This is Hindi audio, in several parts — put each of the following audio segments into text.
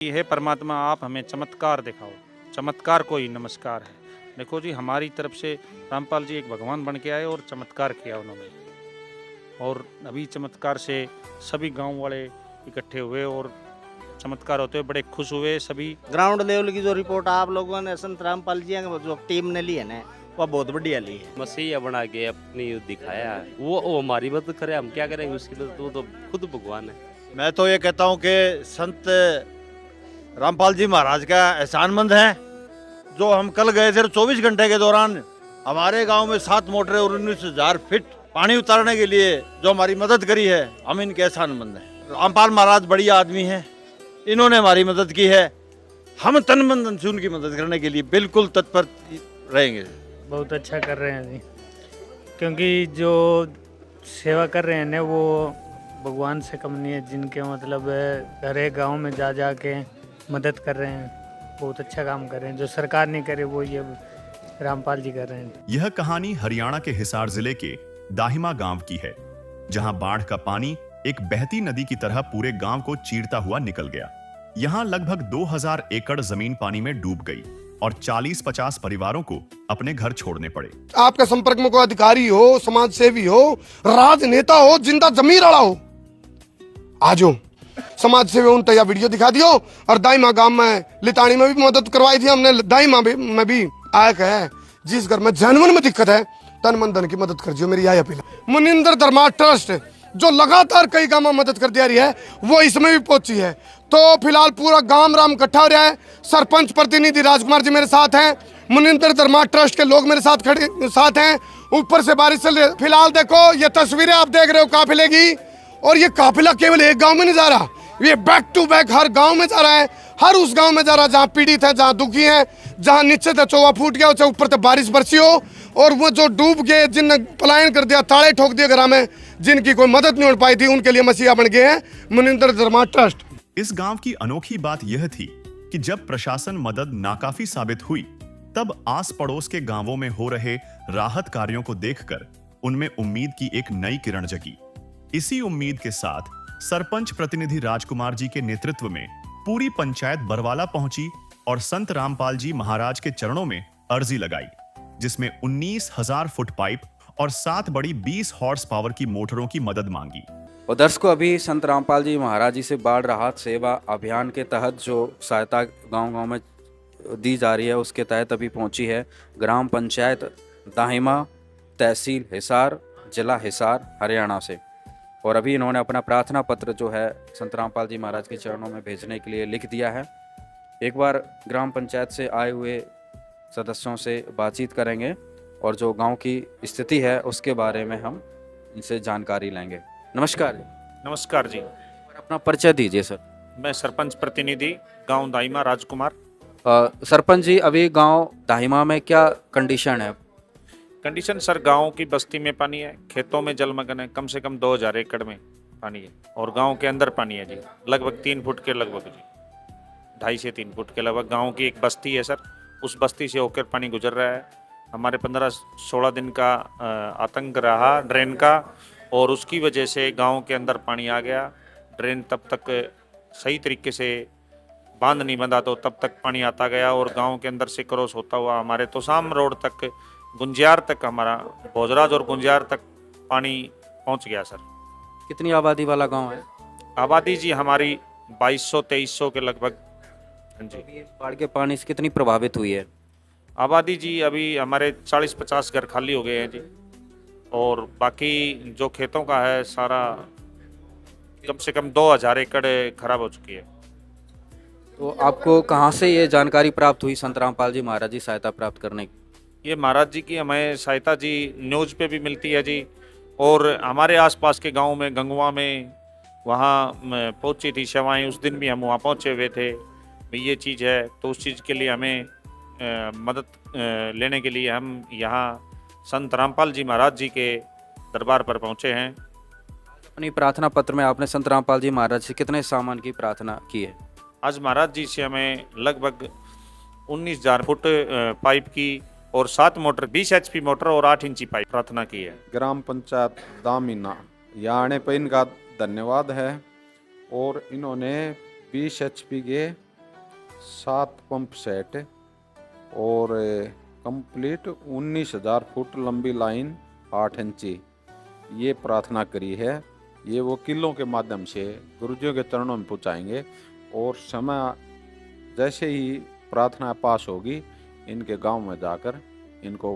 हे परमात्मा, आप हमें चमत्कार दिखाओ, चमत्कार को ही नमस्कार है। देखो जी, हमारी तरफ से रामपाल जी एक भगवान बन के आए और चमत्कार किया उन्होंने। और अभी चमत्कार से सभी गांव वाले इकट्ठे हुए और चमत्कार होते हुए बड़े खुश हुए सभी। ग्राउंड लेवल की जो रिपोर्ट आप लोगों ने संत रामपाल जी की जो टीम ने ली है ना, वो बहुत बढ़िया ली है। मसीहा बना के अपनी दिखाया है, वो हमारी मदद करे, हम क्या करेंगे उसकी मदद, वो तो खुद भगवान है। मैं तो ये कहता हूँ कि संत रामपाल जी महाराज का एहसानमंद है। जो हम कल गए थे 24 घंटे के दौरान हमारे गांव में 7 मोटरें और 19,000 फीट पानी उतारने के लिए जो हमारी मदद करी है, हम इनके एहसानमंद हैं। रामपाल महाराज बढ़िया आदमी हैं, इन्होंने हमारी मदद की है। हम तन मन धन से उनकी मदद करने के लिए बिल्कुल तत्पर रहेंगे। बहुत अच्छा कर रहे हैं जी, क्योंकि जो सेवा कर रहे हैं ना वो भगवान से कम नहीं है। जिनके मतलब हर एक गाँव में जा जा के मदद कर रहे हैं, बहुत अच्छा काम कर रहे हैं। जो सरकार नहीं करे वो ये रामपाल जी कर रहे हैं। यह कहानी हरियाणा के हिसार जिले के दाहिमा गांव की है, जहां बाढ़ का पानी एक बहती नदी की तरह पूरे गांव को चीरता हुआ निकल गया। यहां लगभग 2000 एकड़ जमीन पानी में डूब गई और 40-50 परिवारों को अपने घर छोड़ने पड़े। आपके संपर्क में कोई अधिकारी हो, समाज सेवी हो, राजनेता हो, जिंदा जमीर वाला हो, आजो समाज सेवी उन तैयार वीडियो दिखा दियो। और दाइमा गांव में लितानी में भी मदद करवाई थी हमने। दाइमा में भी आया है, जिस घर में जनवन में दिक्कत है, तन मन धन की मदद कर दियो, मेरी यह अपील। मुनिंदर धर्मा ट्रस्ट जो लगातार कई गांव में मदद कर दिया रही है, वो इसमें भी पहुंची है। तो फिलहाल पूरा गांव राम इकट्ठा हो रहा है। सरपंच प्रतिनिधि राजकुमार जी मेरे साथ हैं, मुनिंदर धर्मा ट्रस्ट के लोग मेरे साथ हैं। ऊपर से बारिश चल रही है। फिलहाल देखो ये तस्वीरें आप देख रहे हो काफिले की, और ये काफिला केवल एक गांव में नहीं जा रहा, ये बैक टू बैक हर गांव में जा रहा है। हर उस गांव में जा रहा है जहां पीड़ित है, जहां दुखी है, जहां नीचे से चौवा फूट गया, उसे ऊपर से बारिश बरसी हो, और वो जो डूब गए, जिनने पलायन कर दिया, ताले ठोक दिए घर में, जिनकी कोई मदद नहीं हो पाई थी, उनके लिए मसीहा बन गए हैं मुनिंदर धर्मा ट्रस्ट। इस गांव की अनोखी बात यह थी कि जब प्रशासन मदद नाकाफी साबित हुई, तब आस पड़ोस के गांवों में हो रहे राहत कार्यों को देखकर उनमें उम्मीद की एक नई किरण जगी। इसी उम्मीद के साथ सरपंच प्रतिनिधि राजकुमार जी के नेतृत्व में पूरी पंचायत बरवाला पहुंची और संत रामपाल जी महाराज के चरणों में अर्जी लगाई, जिसमें 19,000 फुट पाइप और 7 बड़ी 20 हॉर्स पावर की मोटरों की मदद मांगी। और दर्शकों, अभी संत रामपाल जी महाराज जी से बाढ़ राहत सेवा अभियान के तहत जो सहायता गांव-गांव में दी जा रही है, उसके तहत अभी पहुंची है ग्राम पंचायत दाहिमा, तहसील हिसार, जिला हिसार, हरियाणा से। और अभी इन्होंने अपना प्रार्थना पत्र जो है संत रामपाल जी महाराज के चरणों में भेजने के लिए लिख दिया है। एक बार ग्राम पंचायत से आए हुए सदस्यों से बातचीत करेंगे और जो गांव की स्थिति है उसके बारे में हम इनसे जानकारी लेंगे। नमस्कार। नमस्कार जी, अपना परिचय दीजिए सर। मैं सरपंच प्रतिनिधि गांव दाइमा राजकुमार। सरपंच जी, अभी गांव दाहिमा में क्या कंडीशन है? कंडीशन सर, गांव की बस्ती में पानी है, खेतों में जलमग्न है, कम से कम 2000 एकड़ में पानी है, और गांव के अंदर पानी है जी, लगभग 3 फुट के लगभग जी, 2.5 से 3 फुट के लगभग। गांव की एक बस्ती है सर, उस बस्ती से होकर पानी गुजर रहा है। हमारे 15-16 दिन का आतंक रहा ड्रेन का, और उसकी वजह से गांव के अंदर पानी आ गया। ड्रेन तब तक सही तरीके से बांध नहीं बंधा, तो तब तक पानी आता गया, और गांव के अंदर से क्रॉस होता हुआ हमारे तोसाम रोड तक, गुंजियार तक, हमारा भोजराज और गुंजियार तक पानी पहुंच गया सर। कितनी आबादी वाला गांव है? आबादी जी हमारी 2200-2300 के लगभग। हाँ जी। बाढ़ के पानी से कितनी प्रभावित हुई है आबादी जी? अभी हमारे 40-50 घर खाली हो गए हैं जी, और बाकी जो खेतों का है सारा कम से कम 2000 एकड़ खराब हो चुकी है। तो आपको कहाँ से ये जानकारी प्राप्त हुई संत रामपाल जी महाराज जी सहायता प्राप्त करने की? ये महाराज जी की हमें सहायता जी न्यूज़ पे भी मिलती है जी, और हमारे आसपास के गांव में गंगवा में वहाँ पहुंची थी सेवाएं, उस दिन भी हम वहाँ पहुंचे हुए थे। भाई ये चीज़ है, तो उस चीज़ के लिए हमें मदद लेने के लिए हम यहाँ संत रामपाल जी महाराज जी के दरबार पर पहुँचे हैं। अपनी प्रार्थना पत्र में आपने संत रामपाल जी महाराज से कितने सामान की प्रार्थना की है? आज महाराज जी से हमें लगभग 19,000 फुट पाइप की और 7 मोटर, 20 HP मोटर और 8 इंची पाइप प्रार्थना की है। ग्राम पंचायत दामिना यहाँ आने पर इनका धन्यवाद है, और इन्होंने 20 HP के 7 पंप सेट और कंप्लीट 19,000 फुट लंबी लाइन 8 इंची ये प्रार्थना करी है। ये वो किलों के माध्यम से गुरुजियों के चरणों में पहुँचाएंगे और समय जैसे ही प्रार्थना पास होगी इनके गांव में जाकर इनको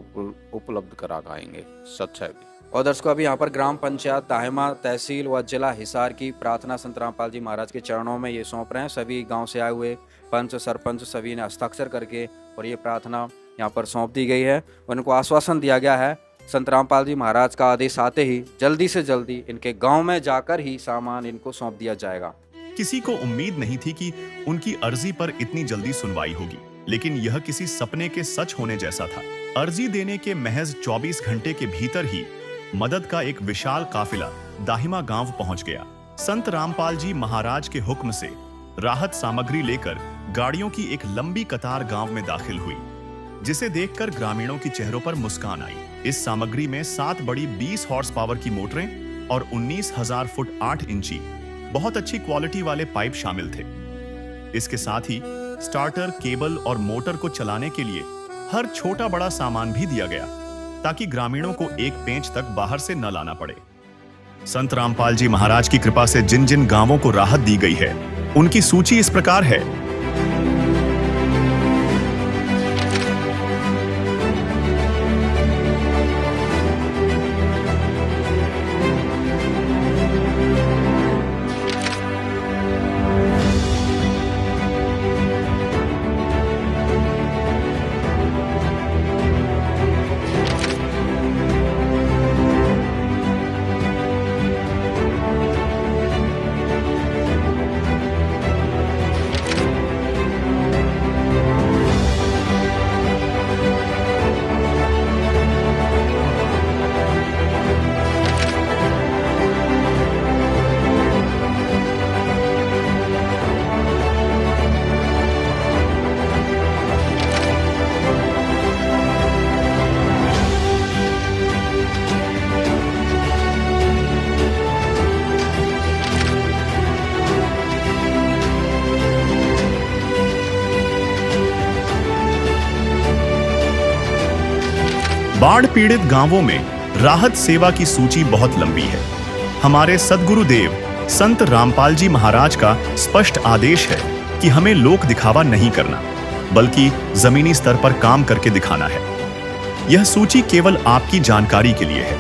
उपलब्ध करा पाएंगे सच्चाई भी। और दर्शकों अभी यहाँ पर ग्राम पंचायत दाहिमा, तहसील व जिला हिसार की प्रार्थना संत रामपाल जी महाराज के चरणों में ये सौंप रहे हैं। सभी गांव से आए हुए पंच, सरपंच सभी ने हस्ताक्षर करके और ये प्रार्थना यहाँ पर सौंप दी गई है। उनको आश्वासन दिया गया है संत रामपाल जी महाराज का आदेश आते ही जल्दी से जल्दी इनके गाँव में जाकर ही सामान इनको सौंप दिया जाएगा। किसी को उम्मीद नहीं थी कि उनकी अर्जी पर इतनी जल्दी सुनवाई होगी, लेकिन यह किसी सपने के सच होने जैसा था। अर्जी देने के महज 24 घंटे के भीतर ही मदद का एक विशाल काफिला दाहिमा गांव पहुंच गया। संत रामपाल जी महाराज के हुक्म से राहत सामग्री लेकर गाड़ियों की एक लंबी कतार गांव में दाखिल हुई, जिसे देखकर ग्रामीणों की चेहरों पर मुस्कान आई। इस सामग्री में 7 बड़ी 20 हॉर्स पावर की मोटरें और 19,000 फुट 8 इंची बहुत अच्छी क्वालिटी वाले पाइप शामिल थे। इसके साथ ही स्टार्टर, केबल और मोटर को चलाने के लिए हर छोटा बड़ा सामान भी दिया गया, ताकि ग्रामीणों को एक पेंच तक बाहर से न लाना पड़े। संत रामपाल जी महाराज की कृपा से जिन जिन गांवों को राहत दी गई है, उनकी सूची इस प्रकार है। बाढ़ पीड़ित गांवों में राहत सेवा की सूची बहुत लंबी है। हमारे सद्गुरुदेव संत रामपाल जी महाराज का स्पष्ट आदेश है कि हमें लोक दिखावा नहीं करना, बल्कि जमीनी स्तर पर काम करके दिखाना है। यह सूची केवल आपकी जानकारी के लिए है।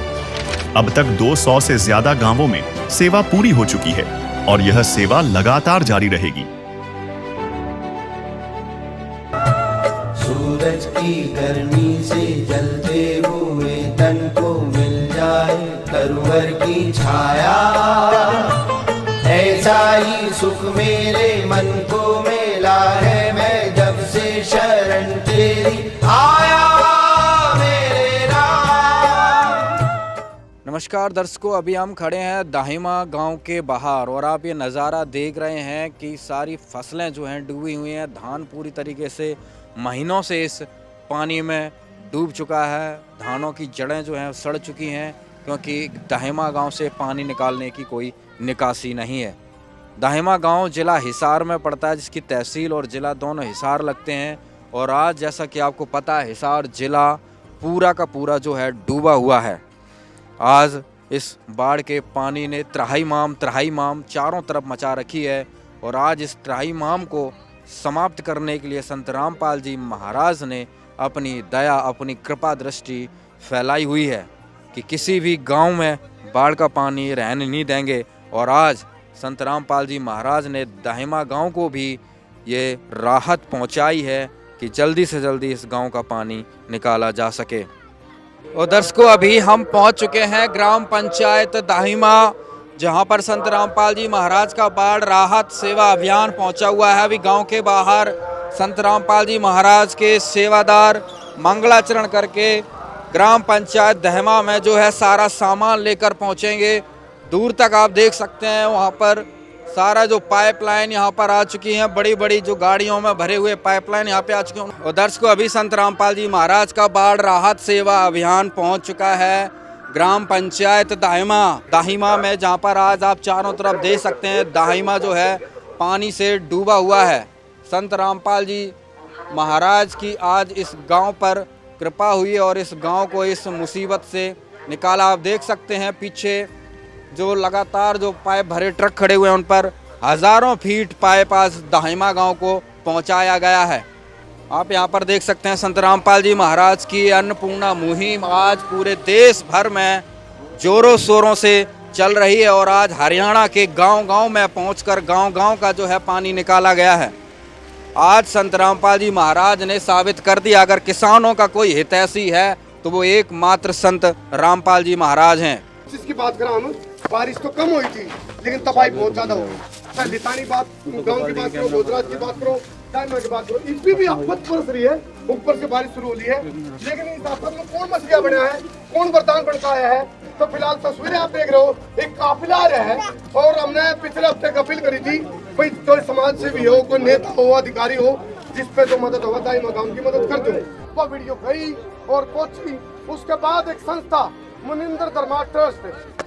अब तक 200 से ज्यादा गांवों में सेवा पूरी हो चुकी है और यह सेवा लगातार जारी रहेगी। सूरज की गर्मी से जलते हुए तन को मिल जाए तरुवर की छाया, ऐसा ही सुख मेरे मन को मिला है मैं जब से शरण तेरी आया मेरे राम। नमस्कार दर्शकों, अभी हम खड़े हैं दाहिमा गांव के बाहर और आप ये नज़ारा देख रहे हैं कि सारी फसलें जो हैं डूबी हुई हैं। धान पूरी तरीके से महीनों से इस पानी में डूब चुका है। धानों की जड़ें जो हैं सड़ चुकी हैं, क्योंकि दाहिमा गांव से पानी निकालने की कोई निकासी नहीं है। दाहिमा गांव जिला हिसार में पड़ता है, जिसकी तहसील और जिला दोनों हिसार लगते हैं। और आज जैसा कि आपको पता है, हिसार जिला पूरा का पूरा जो है डूबा हुआ है। आज इस बाढ़ के पानी ने त्राही माम चारों तरफ मचा रखी है। और आज इस त्राही माम को समाप्त करने के लिए संत रामपाल जी महाराज ने अपनी दया, अपनी कृपा दृष्टि फैलाई हुई है कि किसी भी गांव में बाढ़ का पानी रहने नहीं देंगे। और आज संत रामपाल जी महाराज ने दाहिमा गांव को भी ये राहत पहुंचाई है कि जल्दी से जल्दी इस गांव का पानी निकाला जा सके। और दर्शकों, अभी हम पहुंच चुके हैं ग्राम पंचायत दाहिमा, जहां पर संत रामपाल जी महाराज का बाढ़ राहत सेवा अभियान पहुंचा हुआ है। अभी गांव के बाहर संत रामपाल जी महाराज के सेवादार मंगलाचरण करके ग्राम पंचायत दाहिमा में जो है सारा सामान लेकर पहुंचेंगे। दूर तक आप देख सकते हैं वहां पर सारा जो पाइपलाइन यहाँ पर आ चुकी हैं, बड़ी बड़ी जो गाड़ियों में भरे हुए पाइपलाइन यहाँ पे आ चुके हैं। और दर्शकों, अभी संत रामपाल जी महाराज का बाढ़ राहत सेवा अभियान पहुँच चुका है ग्राम पंचायत दाहिमा में, जहाँ पर आज आप चारों तरफ देख सकते हैं दाहिमा जो है पानी से डूबा हुआ है। संत रामपाल जी महाराज की आज इस गांव पर कृपा हुई और इस गांव को इस मुसीबत से निकाला। आप देख सकते हैं पीछे जो लगातार जो पाइप भरे ट्रक खड़े हुए हैं उन पर हज़ारों फीट पाइप आज दाहिमा गांव को पहुंचाया गया है। आप यहां पर देख सकते हैं संत रामपाल जी महाराज की अन्नपूर्णा मुहिम आज पूरे देश भर में जोरों शोरों से चल रही है और आज हरियाणा के गांव-गांव में पहुंचकर गांव-गांव का जो है पानी निकाला गया है। आज संत रामपाल जी महाराज ने साबित कर दिया अगर किसानों का कोई हितैषी है तो वो एकमात्र संत रामपाल जी महाराज हैं। जिसकी बात करा हम, बारिश तो कम हुई थी लेकिन तबाही बहुत ज्यादा हो गई। चाहे लितानी बात गांव की बात करो, भोजराज की बात करो, दाइमा की बात करो, इस पे भी आफत बरस रही है, ऊपर से बारिश शुरू हो रही है। लेकिन इस आफत में कौन मछलियां बना है, कौन वरदान बनता है? तो फिलहाल तस्वीरें आप देख रहे हो, एक काफिला आ रहा है और हमने पिछले हफ्ते एक अपील करी थी भाई कोई समाज सेवी हो, कोई नेता हो, अधिकारी हो, जिस पे जो मदद होगा दाइमा गांव की मदद कर दो। वो वीडियो गई और पहुंची। उसके बाद एक संस्था मुनिंदर धर्मा ट्रस्ट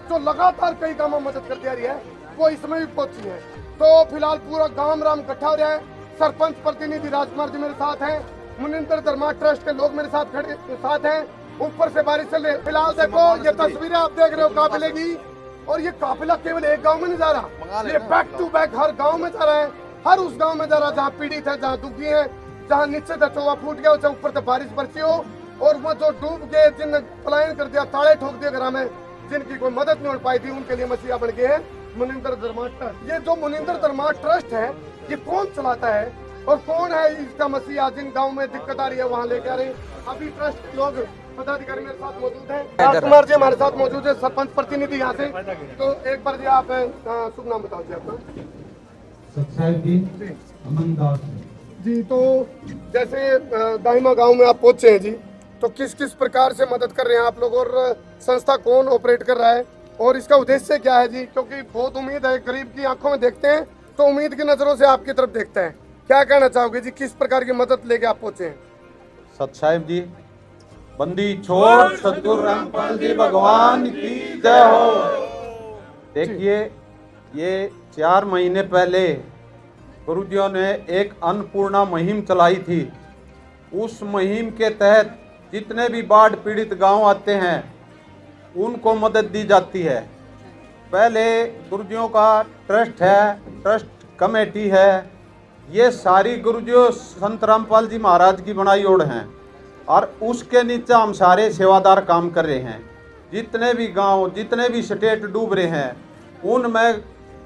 जो लगातार कई गांवों में मदद करती आ रही है वो इसमें भी पहुंची है। तो फिलहाल पूरा गांव राम इकट्ठा हो रहा है। सरपंच प्रतिनिधि राजकुमार जी मेरे साथ हैं, मुनिंदर धर्मा ट्रस्ट के लोग मेरे साथ हैं। ऊपर से बारिश चल रही है। फिलहाल देखो ये तस्वीरें आप देख रहे हो काफिले की, और ये काफिला केवल एक गांव में नहीं जा रहा, ये बैक टू बैक हर गांव में जा रहा है। हर उस गांव में जा रहा है जहाँ पीड़ित है, जहाँ दुखी है, जहाँ नीचे से टोवा फूट गया, उसे ऊपर से बारिश बरसी हो और वो जो डूब गए, जिन पलायन कर दिया, ताले ठोक दिए घर में, जिनकी कोई मदद नहीं हो पाई थी, उनके लिए मसीहा बन गए हैं मुनिंदर धर्मा ट्रस्ट। ये जो मुनिंदर धर्मा ट्रस्ट है ये कौन चलाता है और कौन है इसका मसीहा? जिन गांव में दिक्कत आ रही है वहाँ लेके आ रहे हैं। अभी ट्रस्ट के लोग पदाधिकारी मेरे साथ मौजूद हैं, राजकुमार जी हमारे साथ मौजूद है, सरपंच प्रतिनिधि यहाँ से। तो एक बार जी आप शुभ नाम बताओ जी अपना। जी, तो जैसे दाहिमा गांव में आप पहुंचे हैं जी, तो किस किस प्रकार से मदद कर रहे हैं आप लोग और संस्था कौन ऑपरेट कर रहा है और इसका उद्देश्य क्या है जी? क्योंकि बहुत उम्मीद है, गरीब की आंखों में देखते हैं तो उम्मीद की नजरों से आपकी तरफ देखते हैं। क्या कहना चाहोगे जी, किस प्रकार की मदद लेके आप पहुंचे हैं? सत साहिब जी, बंदी छोड़ सतगुरु रामपाल जी भगवान की जय हो। देखिए, ये 4 महीने पहले गुरुजियों ने एक अन्नपूर्णा मुहिम चलाई थी। उस मुहिम के तहत जितने भी बाढ़ पीड़ित गांव आते हैं उनको मदद दी जाती है। पहले गुरुजियों का ट्रस्ट है, ट्रस्ट कमेटी है, ये सारी गुरुजियों संत रामपाल जी महाराज की बनाई ओर हैं और उसके नीचे हम सारे सेवादार काम कर रहे हैं। जितने भी गांव, जितने भी स्टेट डूब रहे हैं उनमें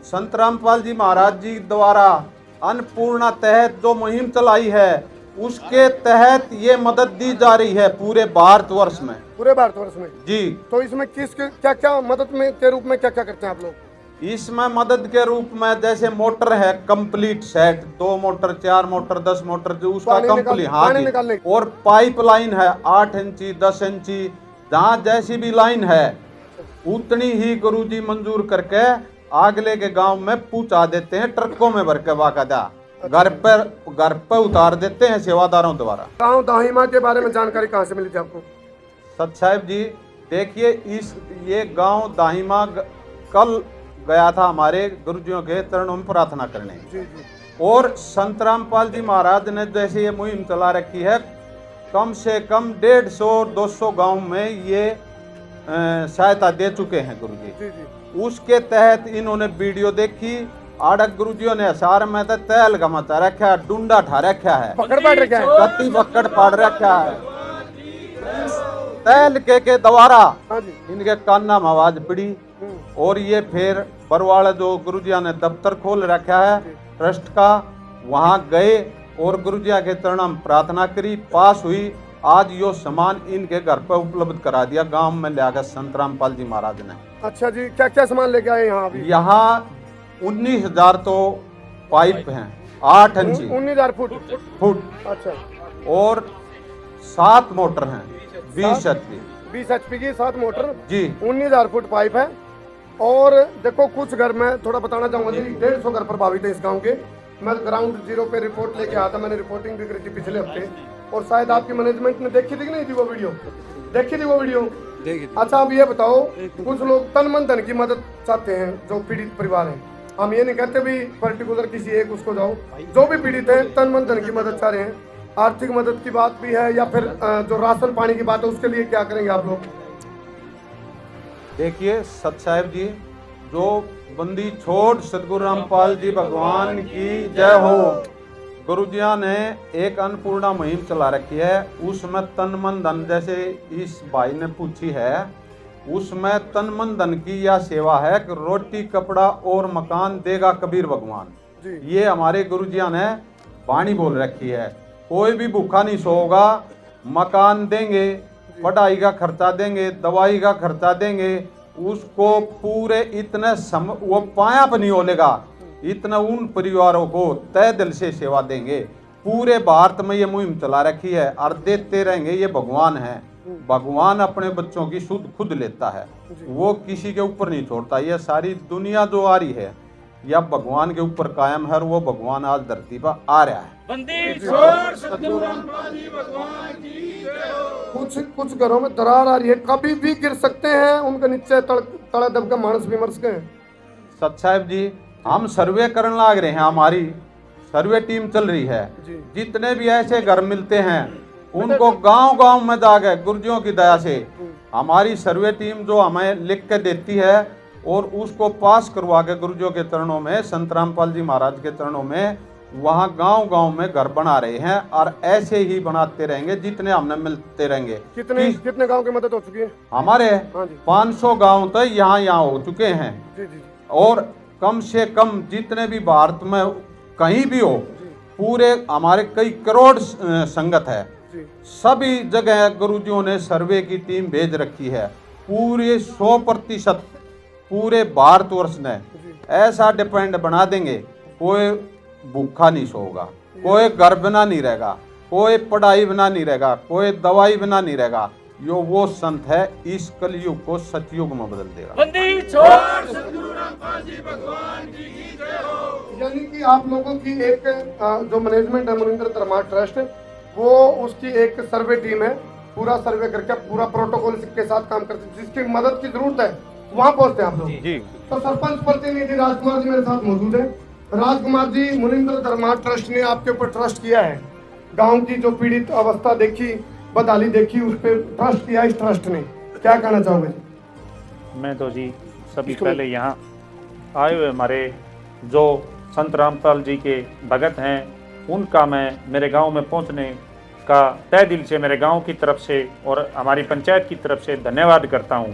संत रामपाल जी महाराज जी द्वारा अन्नपूर्णा तहत जो मुहिम चलाई है उसके तहत ये मदद दी जा रही है पूरे भारतवर्ष में। पूरे भारतवर्ष में जी। तो इसमें किस क्या क्या मदद में के रूप में क्या क्या करते हैं आप लोग? इसमें मदद के रूप में जैसे मोटर है complete set, 2 motor, 4 motor, 10 motor, जो उसका कंप्लीट, हाँ जी। और पाइपलाइन है 8 इंची, 10 इंची, जहाँ जैसी भी लाइन है उतनी ही गुरुजी मंजूर करके आगले के गांव में पहुंचा देते हैं, ट्रकों में भर के बाकायदा घर पर उतार देते हैं सेवादारों द्वारा। गांव दाहिमा के बारे में जानकारी कहाँ से मिली थी आपको? सत साहिब जी, देखिए ये गांव दाहिमा कल गया था हमारे गुरुजियों के चरणों में प्रार्थना करने। जी जी। और संत रामपाल जी महाराज ने जैसे ये मुहिम चला रखी है, कम से कम 150-200 गांव में ये सहायता दे चुके हैं गुरुजी। जी जी। उसके तहत इन्होंने वीडियो देखी, आड़क गुरुजियों ने सार में तो तेल गमाता रखा है, डूंडा ठा रखा है, पकड़ पाड़ रखा है, गति पकड़ पाड़ रखा है, तेल के द्वारा इनके कान्ना में आवाज पड़ी। और ये फिर बरवाड़ा जो गुरुजिया ने दफ्तर खोल रखा है ट्रस्ट का, वहाँ गए और गुरुजिया के चरणों में प्रार्थना करी, पास हुई। आज यो सामान इनके घर पर उपलब्ध करा दिया गांव में लाकर संत रामपाल जी महाराज ने। अच्छा जी, क्या क्या सामान लेके आए यहाँ अभी? यहाँ 19,000 तो पाइप हैं, 8 इंची, 19,000 फुट। अच्छा। और 7 मोटर हैं, 20 HP की 7 मोटर जी, 19,000 फुट पाइप है। और देखो कुछ घर में थोड़ा बताना चाहूंगा जी, 150 घर प्रभावित है इस गांव के। मैं ग्राउंड जीरो पे रिपोर्ट लेके आया था, मैंने रिपोर्टिंग भी करी थी पिछले हफ्ते, और शायद आपकी मैनेजमेंट ने देखी थी कि नहीं थी वो वीडियो? देखी थी वो वीडियो? देखी थी। अच्छा, अब ये बताओ, कुछ लोग तन मन धन की मदद चाहते हैं जो पीड़ित परिवार है, हम ये नहीं कहते भी पर्टिकुलर किसी एक उसको जाओ, जो भी पीड़ित है तन मन धन की मदद चाह रहे हैं, आर्थिक मदद की बात भी है या फिर जो राशन पानी की बात है उसके लिए क्या करेंगे आप लोग? देखिए सत साहेब जी, जो बंदी छोड़ सतगुरु रामपाल जी भगवान की जय हो। गुरुजिया ने एक अन्नपूर्णा मुहिम चला रखी है, उसमें तन मन धन, जैसे इस भाई ने पूछी है, उसमें तन मन धन की यह सेवा है कि रोटी कपड़ा और मकान देगा कबीर भगवान। ये हमारे गुरुजिया ने वाणी बोल रखी है। कोई भी भूखा नहीं सोएगा, मकान देंगे, पढ़ाई का खर्चा देंगे, दवाई का खर्चा देंगे, उसको पूरे इतने वो पाया पर नहीं होलेगा, इतना उन परिवारों को तय दिल से सेवा देंगे। पूरे भारत में ये मुहिम चला रखी है और देते रहेंगे। ये भगवान है, भगवान अपने बच्चों की सुध खुद लेता है, वो किसी के ऊपर नहीं छोड़ता। ये सारी दुनिया जो आ रही है या भगवान के ऊपर कायम है, और वो भगवान आज धरती पर आ रहा है। कुछ घरों में दरार आ रही है, कभी भी गिर सकते हैं, उनका नीचे तड़ा दबका मानस भी मर सके। सत साहेब जी, हम सर्वे करने लाग रहे हैं, हमारी सर्वे टीम चल रही है। जितने भी ऐसे घर मिलते हैं उनको गांव-गांव में जाकर गुरुजियों की दया से हमारी सर्वे टीम जो हमें लिख के देती है और उसको पास करवा के गुरुजियों के चरणों में, संत रामपाल जी महाराज के चरणों में, वहाँ गांव-गांव में घर बना रहे हैं और ऐसे ही बनाते रहेंगे जितने हमने मिलते रहेंगे। कितने गांव की मदद हो चुकी है? हमारे 500 गांव तो यहाँ हो चुके हैं। और कम से कम जितने भी भारत में कहीं भी हो, पूरे हमारे कई करोड़ संगत है, सभी जगह गुरुजियों ने सर्वे की टीम भेज रखी है। पूरे 100% पूरे भारतवर्ष ने ऐसा डिपेंड बना देंगे, कोई भूखा नहीं सोएगा, कोई घर बिना नहीं रहेगा, कोई पढ़ाई बिना नहीं रहेगा, कोई दवाई बिना नहीं रहेगा। यो वो संत है, इस कलयुग को सतयुग में बदल देगा। यानी कि आप लोगों की एक जो मैनेजमेंट है मुनिंद्र धर्मा ट्रस्ट, वो उसकी एक सर्वे टीम है, पूरा सर्वे करके पूरा प्रोटोकॉल के साथ काम करते हैं। जिसकी मदद की जरूरत है वहाँ पहुँचते हैं आप लोग जी। तो सरपंच प्रतिनिधि राजकुमार जी मेरे साथ मौजूद है। राजकुमार जी, मुनिंद्र धर्मा ट्रस्ट ने आपके ऊपर ट्रस्ट किया है, गांव की जो पीड़ित अवस्था देखी, बदहाली देखी, उस पर ट्रस्ट किया इस ट्रस्ट ने, क्या कहना चाहोगे जी? मैं तो जी सभी पहले यहाँ आए हुए हमारे जो संत रामपाल जी के भगत हैं, उनका मैं मेरे गांव में पहुंचने का तय दिल से मेरे गांव की तरफ से और हमारी पंचायत की तरफ से धन्यवाद करता हूं।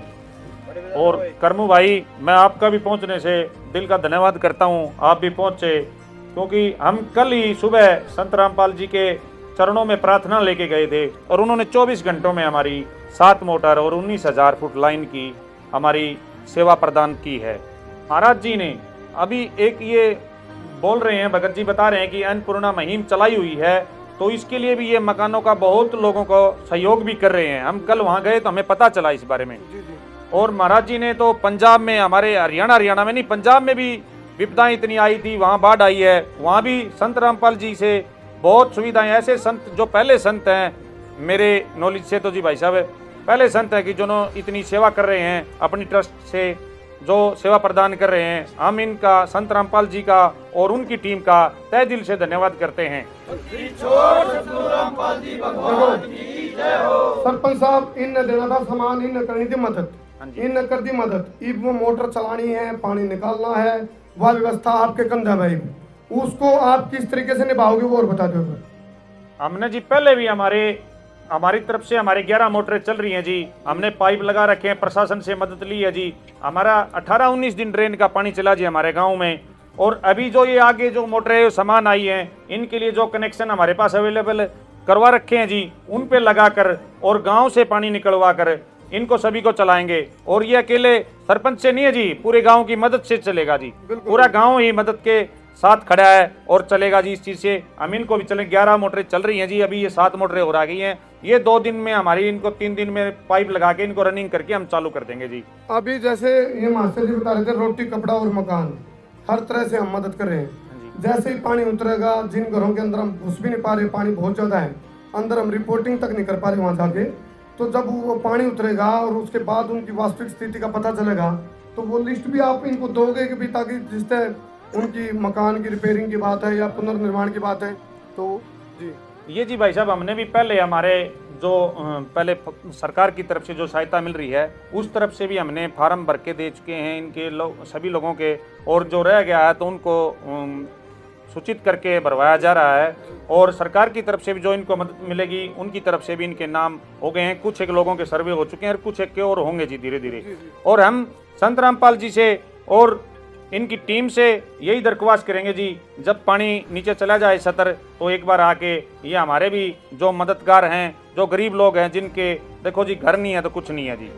और करमू भाई, मैं आपका भी पहुंचने से दिल का धन्यवाद करता हूं, आप भी पहुंचे, क्योंकि हम कल ही सुबह संत रामपाल जी के चरणों में प्रार्थना लेके गए थे और उन्होंने 24 घंटों में हमारी 7 मोटर और 19,000 फुट लाइन की हमारी सेवा प्रदान की है। महाराज जी ने अभी एक ये बोल रहे हैं, भगत जी बता रहे हैं कि अन्नपूर्णा मुहिम चलाई हुई है, तो इसके लिए भी ये मकानों का बहुत लोगों को सहयोग भी कर रहे हैं। हम कल वहाँ गए तो हमें पता चला इस बारे में। और महाराज जी ने तो पंजाब में, हमारे हरियाणा में नहीं, पंजाब में भी विपदाएं इतनी आई थी, वहाँ बाढ़ आई है, वहाँ भी संत रामपाल जी से बहुत सुविधाएं, ऐसे संत जो पहले संत हैं मेरे नॉलेज से तो जी भाई साहब पहले संत हैं कि जो इतनी सेवा कर रहे हैं, अपनी ट्रस्ट से जो सेवा प्रदान कर रहे हैं, हम इनका, संत रामपाल जी का और उनकी टीम का तहे दिल से धन्यवाद करते हैं। सरपंच साहब, इन देना था सामान, इन करनी थी मदद, इन कर दी मदद, इब वो मोटर चलानी है, पानी निकालना है, वह व्यवस्था आपके कंधे भाई, उसको आप किस तरीके से निभाओगे वो और बता दो। हमने जी पहले भी हमारी तरफ से हमारे 11 मोटरें चल रही हैं जी, हमने पाइप लगा रखे हैं, प्रशासन से मदद ली है जी। हमारा 18-19 दिन ड्रेन का पानी चला जी हमारे गांव में। और अभी जो ये आगे जो मोटरें सामान आई हैं, इनके लिए जो कनेक्शन हमारे पास अवेलेबल करवा रखे हैं जी, उन पे लगा कर और गांव से पानी निकलवा कर इनको सभी को चलाएंगे। और ये अकेले सरपंच से नहीं है जी, पूरे गाँव की मदद से चलेगा जी, पूरा गाँव ही मदद के साथ खड़ा है और चलेगा जी। इस चीज़ से हम इनको भी चले, 11 मोटरें चल रही हैं जी, अभी ये 7 मोटरें और आ गई हैं। ये 2 दिन में हमारी, इनको 3 दिन में पाइप लगा के इनको रनिंग करके हम चालू कर देंगे जी। अभी जैसे ये मास्टर जी बता रहे थे, रोटी कपड़ा और मकान हर तरह से हम मदद कर रहे हैं। जैसे ही पानी उतरेगा, जिन घरों के अंदर हम घुस भी नहीं पा रहे, पानी बहुत ज़्यादा है, अंदर हम रिपोर्टिंग तक नहीं कर पा रहे वहाँ जाके, तो जब वो पानी उतरेगा और उसके बाद उनकी वास्तविक स्थिति का पता चलेगा, तो वो लिस्ट भी आप इनको दोगे कि भी, ताकि जिससे उनकी मकान की रिपेयरिंग की बात है या पुनर्निर्माण की बात है तो जी ये जी भाई साहब, हमने भी पहले हमारे जो पहले सरकार की तरफ से जो सहायता मिल रही है उस तरफ से भी हमने फार्म भर के दे चुके हैं इनके सभी लोगों के, और जो रह गया है तो उनको सूचित करके भरवाया जा रहा है। और सरकार की तरफ से भी जो इनको मदद मिलेगी उनकी तरफ से भी इनके नाम हो गए हैं। कुछ एक लोगों के सर्वे हो चुके हैं और कुछ एक के और होंगे जी धीरे धीरे। और हम संत रामपाल जी से और इनकी टीम से यही दरख्वास्त करेंगे जी, जब पानी नीचे चला जाए सतर तो एक बार आके ये हमारे भी जो मददगार हैं, जो गरीब लोग हैं जिनके देखो जी घर नहीं है तो कुछ नहीं है जी,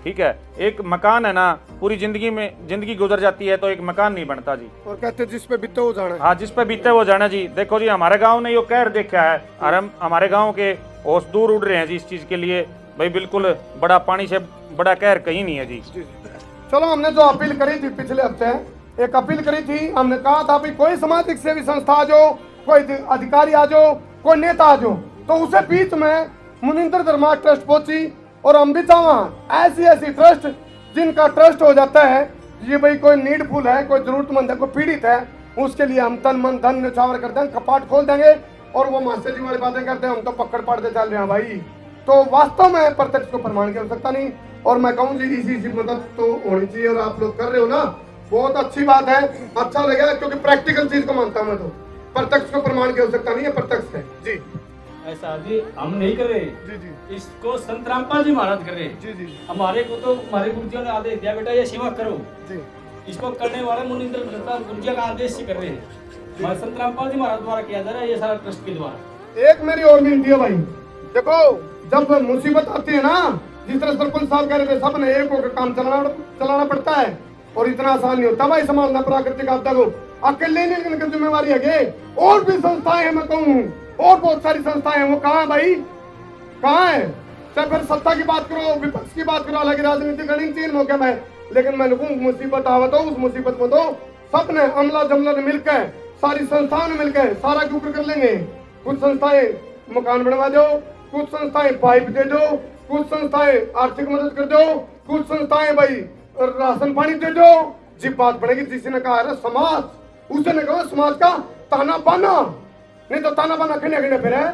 ठीक है। एक मकान है ना, पूरी जिंदगी गुजर जाती है तो एक मकान नहीं बनता जी। और कहते जिस पे बीते वो जाना। हाँ, जिस पे बीते वो जाना जी। देखो जी हमारे गांव ने यो कहर देखा है और हम हमारे गांव के होश दूर उड़ रहे हैं जी इस चीज के लिए। भाई बिल्कुल बड़ा पानी से बड़ा कहर कहीं नहीं है जी। चलो, हमने जो अपील करी थी पिछले हफ्ते, एक अपील करी थी, हमने कहा था भाई कोई सामाजिक सेवी संस्था आ जाओ, कोई अधिकारी आ जाओ, कोई नेता आ जाओ, तो उसे बीच में मुनिंदर धर्मा ट्रस्ट पहुंची और हम भी चाहवा ऐसी ट्रस्ट जिनका ट्रस्ट हो जाता है ये भाई कोई नीडफुल है, कोई जरूरतमंद है, कोई पीड़ित है, उसके लिए हम तन मन धन न्यौछावर कर देंगे, कपाट खोल देंगे और वो मास्टर जी वाली बातें करते हैं हम तो पकड़ पाड़ते चल रहे हैं भाई। तो वास्तव में प्रत्यक्ष को प्रमाण की आवश्यकता नहीं। और मैं कहूँ जी इसी मदद तो होनी चाहिए और आप लोग कर रहे हो ना, बहुत अच्छी बात है, अच्छा लगा क्योंकि प्रैक्टिकल चीज को मानता हूँ मैं। तो प्रत्यक्ष को प्रमाण की आवश्यकता नहीं है, प्रत्यक्ष है जी। ऐसा जी हम नहीं कर रहे जी, इसको संत रामपाल जी महाराज कर रहे जी। हमारे को तो हमारे गुरुजियों ने आदेश दिया बेटा ये सेवा करो जी। इसको करने वाले मुनिंदर गुरुजिया का आदेश से कर रहे हैं, हमारे संत रामपाल जी महाराज द्वारा किया जा रहा है ये सारा ट्रस्ट के द्वारा। एक मेरी और विनती है भाई, देखो जब मुसीबत आती है ना, जिस तरह सरपंच साहब कह रहे थे सबने एक होकर काम चलाना पड़ता है और इतना आसान नहीं होता भाई संभालना प्राकृतिक आपदा को। अकेले नहीं की जिम्मेवारी है, और भी संस्थाएं हैं, मैं कहूँ और बहुत सारी संस्थाएं हैं, वो कहाँ है भाई, कहाँ है? चाहे फिर सत्ता की बात करो, विपक्ष की बात करो, हालांकि राजनीति का नहीं तीन मौके में, लेकिन मैं कहूँ मुसीबत आवत हो उस मुसीबत में तो सबने अमला जमला ने मिलकर, सारी संस्थाओं ने मिलकर सारा के ऊपर कर लेंगे। कुछ संस्थाएं मकान बनवा दो, कुछ संस्थाएं पाइप दे दो, कुछ संस्थाएं आर्थिक मदद कर दो, कुछ संस्थाएं भाई राशन पानी दे दो। जी बात बढ़ेगी, जिसने कहा है समाज, उसने कहा समाज का ताना बाना, नहीं तो ताना बाना खिने फिर है।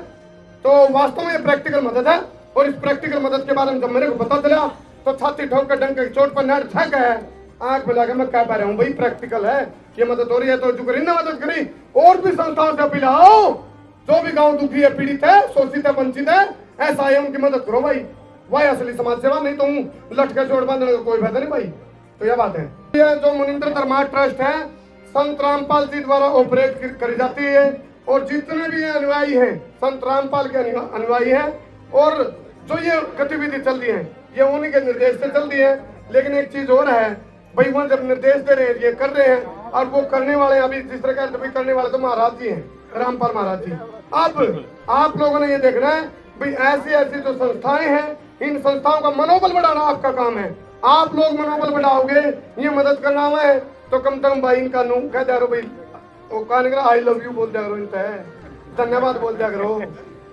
तो वास्तव में प्रैक्टिकल मदद है और इस प्रैक्टिकल मदद के बारे में जब मेरे को पता चला तो छाती ठोक कर डंक चोट पर नेट फेंक है, आंख मिला के मैं कह पा रहा हूँ भाई प्रैक्टिकल है, ये मदद हो रही है तो जो करी ना मदद करी। और भी संस्थाओं से अपील आओ, जो भी गांव दुखी है, पीड़ित है, शोषित है, वंचित है, ऐसा है उनकी मदद करो भाई, वही असली समाज सेवा, नहीं तो लटके चोट बांधने का कोई फायदा नहीं भाई। तो यह बात है। ये जो मुनिंदर धर्मा ट्रस्ट है संत रामपाल जी द्वारा ऑपरेट करी जाती है और जितने भी अनुयायी हैं संत रामपाल के अनुयायी हैं और जो ये गतिविधि चल रही है ये उन्हीं के निर्देश से चल रही है। लेकिन एक चीज और है भाई, वहाँ जब निर्देश दे रहे हैं ये कर रहे हैं और वो करने वाले अभी जिस तरह का करने वाले तो महाराज जी हैं, रामपाल महाराज जी। अब आप लोगों ने ये देखना है भाई ऐसी जो संस्थाएं हैं, इन संस्थाओं का मनोबल बढ़ाना आपका काम है। आप लोग मनोबल बढ़ाओगे, ये मदद करना है तो कम से कम भाई इनका नू कह दिया करो भाई, वो कहने का आई लव यू बोल दिया करो, इनका है धन्यवाद बोल दिया करो,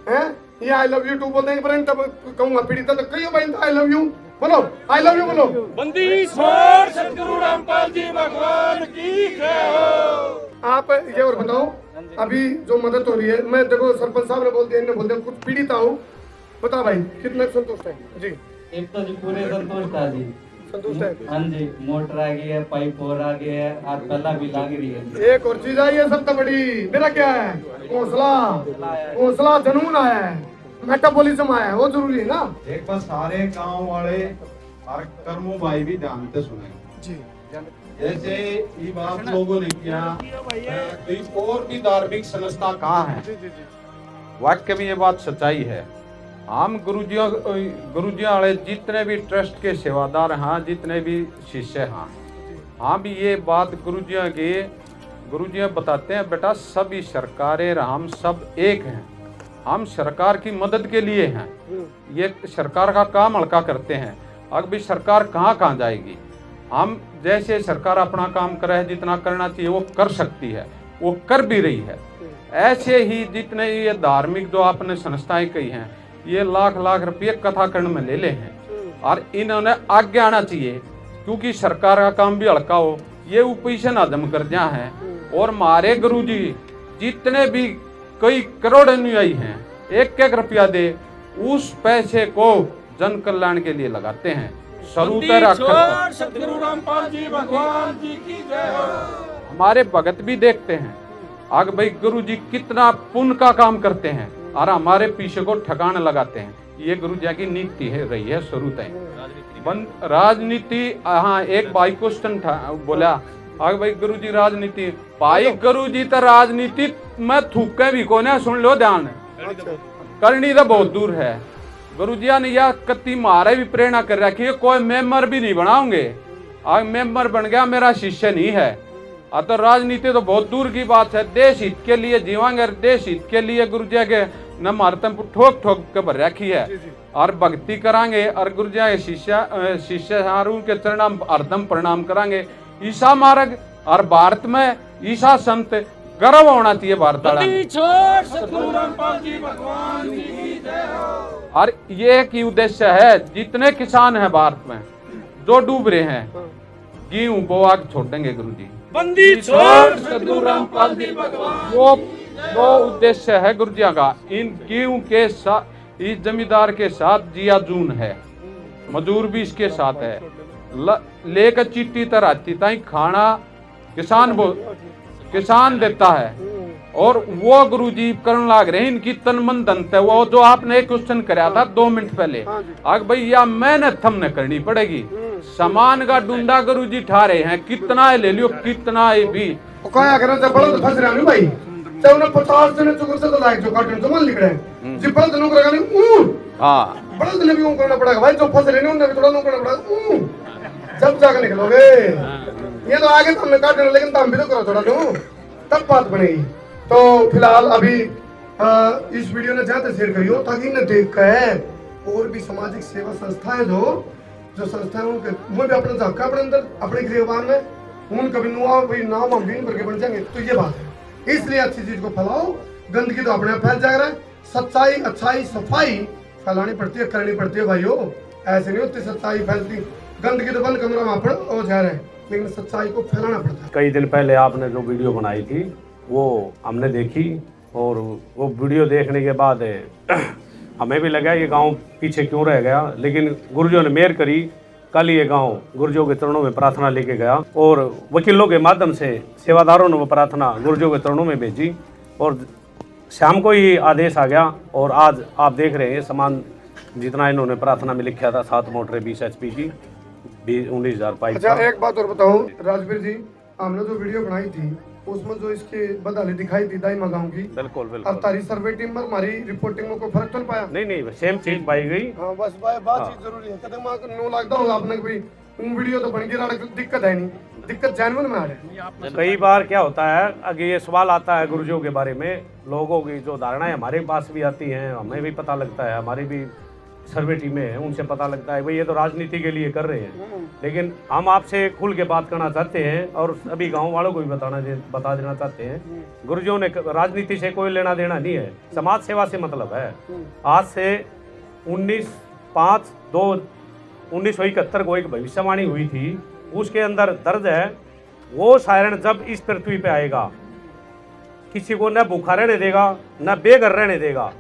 हैं ये आई लव यू टू बोल देंगे पर तब कहूँगा पीड़ित तो कहियो भाई आई लव यू बोलो, आई लव यू बोलो। बंदी छोड़ सतगुरु रामपाल जी भगवान की जय हो। आप ये और बताओ अभी जो मदद हो रही है, मैं देखो सरपंच साहब ने बोल दिया, इन्होंने बोल दिया कुछ पीड़ित आओ, बताओ भाई कितने संतुष्ट है जी? एक तो जी पूरे संतुष्ट है जी, संतुष्ट है। हाँ जी, मोटर आ गई है, पाइप और आ गया है और पल्ला भी लाग रही है। एक और चीज आई है सबसे बड़ी, मेरा क्या है, हौसला जनून आया है, मेटाबॉलिज्म आया है, वो जरूरी है ना। एक बार सारे गांव वाले हर कर्मो भाई भी ध्यान से सुने जी। जैसे ये बात लोगों ने किया, तो और भी धार्मिक संस्था कहाँ है? वाक्य में ये बात सच्चाई है। हम गुरुजियों वाले जितने भी ट्रस्ट के सेवादार हैं, जितने भी शिष्य हैं, हाँ भी ये बात गुरुजियों बताते हैं, बेटा सभी सरकारें हम सब एक हैं, हम सरकार की मदद के लिए हैं, ये सरकार का काम हल्का करते हैं। अब भी सरकार कहाँ जाएगी, हम जैसे सरकार अपना काम करे है, जितना करना चाहिए वो कर सकती है, वो कर भी रही है। ऐसे ही जितने ये धार्मिक जो आपने संस्थाएं कही हैं, ये लाख रुपये कथाकरण में ले हैं और इन्होंने आगे आना चाहिए, क्योंकि सरकार का काम भी हल्का हो, ये उपेशन हजम कर दिया है। और हमारे गुरुजी जितने भी कई करोड़ अनुयायी हैं, 1-1 रुपया दे उस पैसे को जन कल्याण के लिए लगाते हैं। सतगुरु रामपाल जी भगवान जी की जय हो। हमारे भगत भी देखते हैं आगे भाई गुरु जी कितना पुण्य का काम करते हैं और हमारे पीछे को ठिकाना लगाते हैं। ये गुरु जी की नीति है रही है शुरू तक। राजनीति, हाँ एक भाई क्वेश्चन था बोला आगे भाई गुरु जी राजनीति, भाई गुरु जी तो राजनीति में थूके भी को ना सुन लो ध्यान करनी तो बहुत दूर है। गुरु जी ने यह कति मारे भी प्रेरणा कर रखी है, कोई मेंबर भी नहीं बनाओगे, आज मेंबर बन गया मेरा शिष्य नहीं है। तो राजनीति तो बहुत दूर की बात है, देश हित के लिए जीवांगे, देश हित के लिए गुरु जी के न मारतम ठोक ठोक के भर रखी है और भक्ति करांगे और गुरु जी के शिष्य के चरण हरदम प्रणाम करांगे। ईसा मार्ग और भारत में ईसा संत गर्व होना चाहिए भारत और ये एक ही उद्देश्य है। जितने किसान हैं भारत में जो डूब रहे हैं गेहूं बोआ छोड़ देंगे गुरु जी, बंदी छोड़ सतगुरु रामपाल जी भगवान। वो उद्देश्य है गुरु जी का। इन गेहूं के साथ इस जमींदार के साथ जिया जून है, मजदूर भी इसके साथ है, लेकर चिट्टी तरह ताई खाना किसान देता है। और वो गुरु जी करने लग रहे हैं इनकी तन मन धन है। वो जो आपने एक क्वेश्चन कराया था 2 मिनट पहले, आग भैया मेहनत हमने करनी पड़ेगी। सामान का डूंडा गुरु जी ठा रहे हैं, कितना ले लियो कितना है भी क्या करें जब बड़ा फंस रहा है भाई, जब उन्हें 50 दिन चुकर से तो लाइक जो काटने तो मन लिख रहे हैं जी बड़ा दिनों करेगा नहीं हां बड़ा दिन भी करना पड़ेगा भाई, जो फंस रहे हैं उन्हें भी थोड़ा करना पड़ेगा जब जाकर निकलोगे। ये तो आगे तो हमने काटना लेकिन तुम भी तो करो थोड़ा लो तब बात बनेगी। तो फिलहाल अभी इस वीडियो ने ज्यादा शेयर करियो ताकि इन्हें देख कर और भी सामाजिक सेवा संस्थाएं जो संस्थाएं उनके वो भी अपना हक अपने अंदर अपने गृहवान में उन कभी नुआ भाई नाम हम भी करके बन जाएंगे। तो ये बात है, इसलिए अच्छी चीज को फैलाओ, गंदगी तो अपने आप फैल जाएगा। सच्चाई अच्छाई सफाई फैलानी पड़ती है, करनी पड़ती है भाइयों, ऐसे नहीं होती सच्चाई फैलती। गंदगी तो बंद कमरा में अपन हो जा रहा है लेकिन सच्चाई को फैलाना पड़ता है। कई दिन पहले आपने जो वीडियो बनाई थी वो हमने देखी और वो वीडियो देखने के बाद हमें भी लगा ये गांव पीछे क्यों रह गया, लेकिन गुरुजों ने मेहर करी। कल ये गांव गुरुजों के चरणों में प्रार्थना लेके गया और वकीलों के माध्यम से सेवादारों ने वो प्रार्थना गुरुजों के चरणों में भेजी और शाम को ही आदेश आ गया। और आज आप देख रहे हैं सामान जितना इन्होंने प्रार्थना में लिखा था 7 मोटरें 20 HP की 19,000 पाइप। अच्छा एक बात और बताओ राजवीर जी, हमने जो वीडियो बनाई थी उसमें जो इसके बदले दिखाई दी दाई गांव की, बिल्कुल अब तारी सर्वे टीम में हमारी रिपोर्टिंग में कोई फर्क तो नहीं पाया? नहीं सेम चीज पाई गई। हाँ बस बात चीज जरूरी है। कदम 9 लाख होगा आपने कोई वीडियो तो बन गई, दिक्कत है नहीं, दिक्कत जेन्युइन में आ रही है। कई बार क्या होता है आगे ये सवाल आता है गुरुजों के बारे में, लोगों की जो धारणाएं हमारे पास भी आती हैं, हमें भी पता लगता है, हमारी भी सर्वे टीमें हैं उनसे पता लगता है भाई ये तो राजनीति के लिए कर रहे हैं। लेकिन हम आपसे खुल के बात करना चाहते हैं और सभी गांव वालों को भी बता देना चाहते हैं, गुरुजों ने राजनीति से कोई लेना देना नहीं है, समाज सेवा से मतलब है। आज से 1971 को एक भविष्यवाणी हुई थी, उसके अंदर दर्ज है वो सायरन जब इस पृथ्वी पे आएगा किसी को न भूखा रहने देगा न बेघर रहने देगा,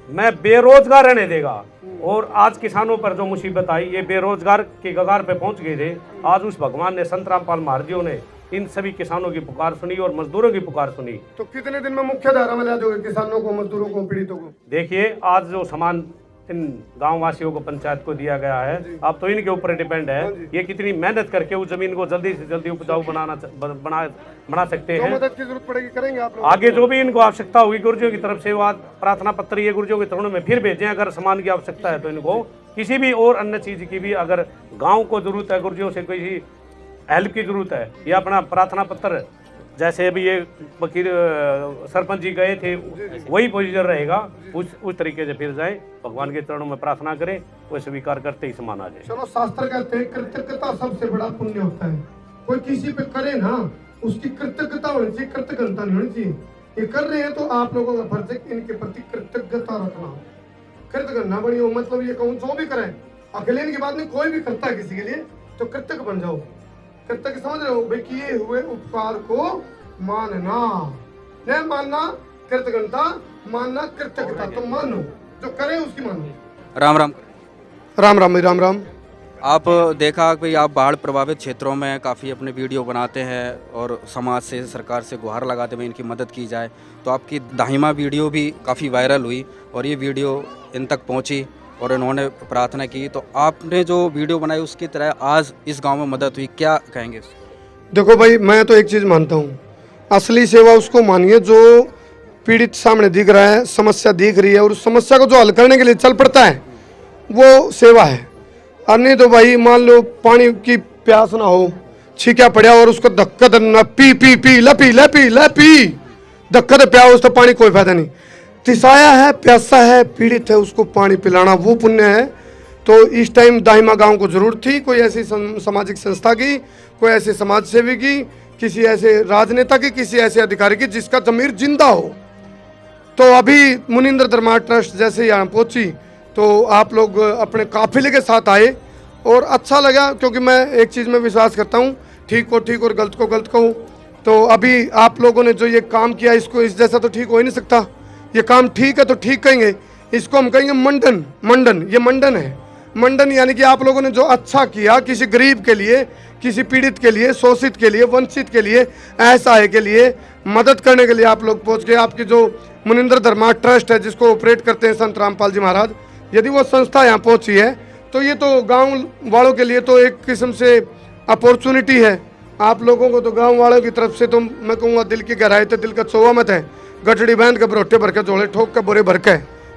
मैं बेरोजगार रहने देगा। और आज किसानों पर जो मुसीबत आई, ये बेरोजगार के कगार पे पहुंच गए थे। आज उस भगवान ने संत रामपाल महाराजियों ने इन सभी किसानों की पुकार सुनी और मजदूरों की पुकार सुनी। तो कितने दिन में मुख्य धारा में ला दोगे किसानों को, मजदूरों को, पीड़ितों को? देखिए आज जो सामान इन गांव वासियों को पंचायत को दिया गया है अब तो इनके ऊपर डिपेंड है ये कितनी मेहनत करके उस जमीन को जल्दी से जल्दी उपजाऊ बना सकते हैं। मदद की जरूरत पड़ेगी करेंगे आप लोग? आगे जो भी इनको आवश्यकता होगी गुरुजों की तरफ से वो आज प्रार्थना पत्र ये गुरुजों के चरणों में फिर भेजें। अगर सामान की आवश्यकता है तो इनको किसी भी और अन्य चीज की भी अगर गाँव को जरूरत है, गुरुजों से कोई हेल्प की जरूरत है, या अपना प्रार्थना पत्र जैसे अभी ये वकील सरपंच जी गए थे वही प्रोसीजर रहेगा, उस तरीके से फिर जाएं, भगवान के चरणों में प्रार्थना करें, वो स्वीकार करते ही समान आ जाए। चलो शास्त्र कहते हैं कृतज्ञता सबसे बड़ा पुण्य होता है। कोई किसी पे करे ना उसकी कृतज्ञता होनी चाहिए, कृतज्ञता नहीं होनी चाहिए। ये कर रहे हैं तो आप लोगों का फर्ज है इनके प्रति कृतज्ञता रखना हो, कृतज्ञ बनी हो। मतलब ये कहूँ जो भी करें, अकेले की बात नहीं, कोई भी करता है किसी के लिए तो कृतज्ञ बन जाओ। कृतज्ञ समझ रहे हो भाई, किए हुए उपकार को मानना, नहीं मानना कृतज्ञता, मानना कृतज्ञता। तो मानो, जो करे उसकी मानो। राम राम। राम राम भाई, राम राम। आप देखा कि आप बाढ़ प्रभावित क्षेत्रों में काफ़ी अपने वीडियो बनाते हैं और समाज से, सरकार से गुहार लगाते हुए इनकी मदद की जाए। तो आपकी दाहिमा वीडियो भी काफ़ी वायरल हुई और ये वीडियो इन तक पहुंची और इन्होंने प्रार्थना की। तो आपने जो वीडियो बनाई उसकी तरह आज इस गांव में मदद हुई, क्या कहेंगे? देखो भाई, मैं तो एक चीज़ मानता हूँ, असली सेवा उसको मानिए जो पीड़ित सामने दिख रहा है, समस्या दिख रही है और उस समस्या को जो हल करने के लिए चल पड़ता है, वो सेवा है। और नहीं तो भाई मान लो पानी की प्यास ना हो, छीका पड़ा और उसको धक्का देना, पी पी पी लपी लपी लपी, धक्का दे प्या, उस तो पानी कोई फायदा नहीं। तिसाया है, प्यासा है, पीड़ित है, उसको पानी पिलाना वो पुण्य है। तो इस टाइम दाहिमा गांव को जरूरत थी कोई ऐसी सामाजिक संस्था की, कोई ऐसे समाज सेवी की, किसी ऐसे राजनेता की, किसी ऐसे अधिकारी की जिसका जमीर जिंदा हो। तो अभी मुनिंद्र धर्मा ट्रस्ट जैसे यहाँ पहुंची तो आप लोग अपने काफिले के साथ आए और अच्छा लगा, क्योंकि मैं एक चीज़ में विश्वास करता हूँ, ठीक को ठीक और गलत को गलत कहूँ। तो अभी आप लोगों ने जो ये काम किया, इसको इस जैसा तो ठीक हो ही नहीं सकता। ये काम ठीक है तो ठीक कहेंगे, इसको हम कहेंगे मंडन। मंडन, ये मंडन है। मंडन यानी कि आप लोगों ने जो अच्छा किया किसी गरीब के लिए, किसी पीड़ित के लिए, शोषित के लिए, वंचित के लिए, असहाय के लिए मदद करने के लिए आप लोग पहुँच गए। आपकी जो मुनिंद्र धर्मा ट्रस्ट है जिसको ऑपरेट करते हैं संत रामपाल जी महाराज, यदि वो संस्था यहाँ पहुँची है तो ये तो गांव वालों के लिए तो एक किस्म से अपॉर्चुनिटी है। आप लोगों को तो गांव वालों की तरफ से तो मैं कहूँगा दिल की गहराई से दिल का चौवा मत है, गठड़ी बांध के बरोटे भर के झोले ठोक के बोरे भर के,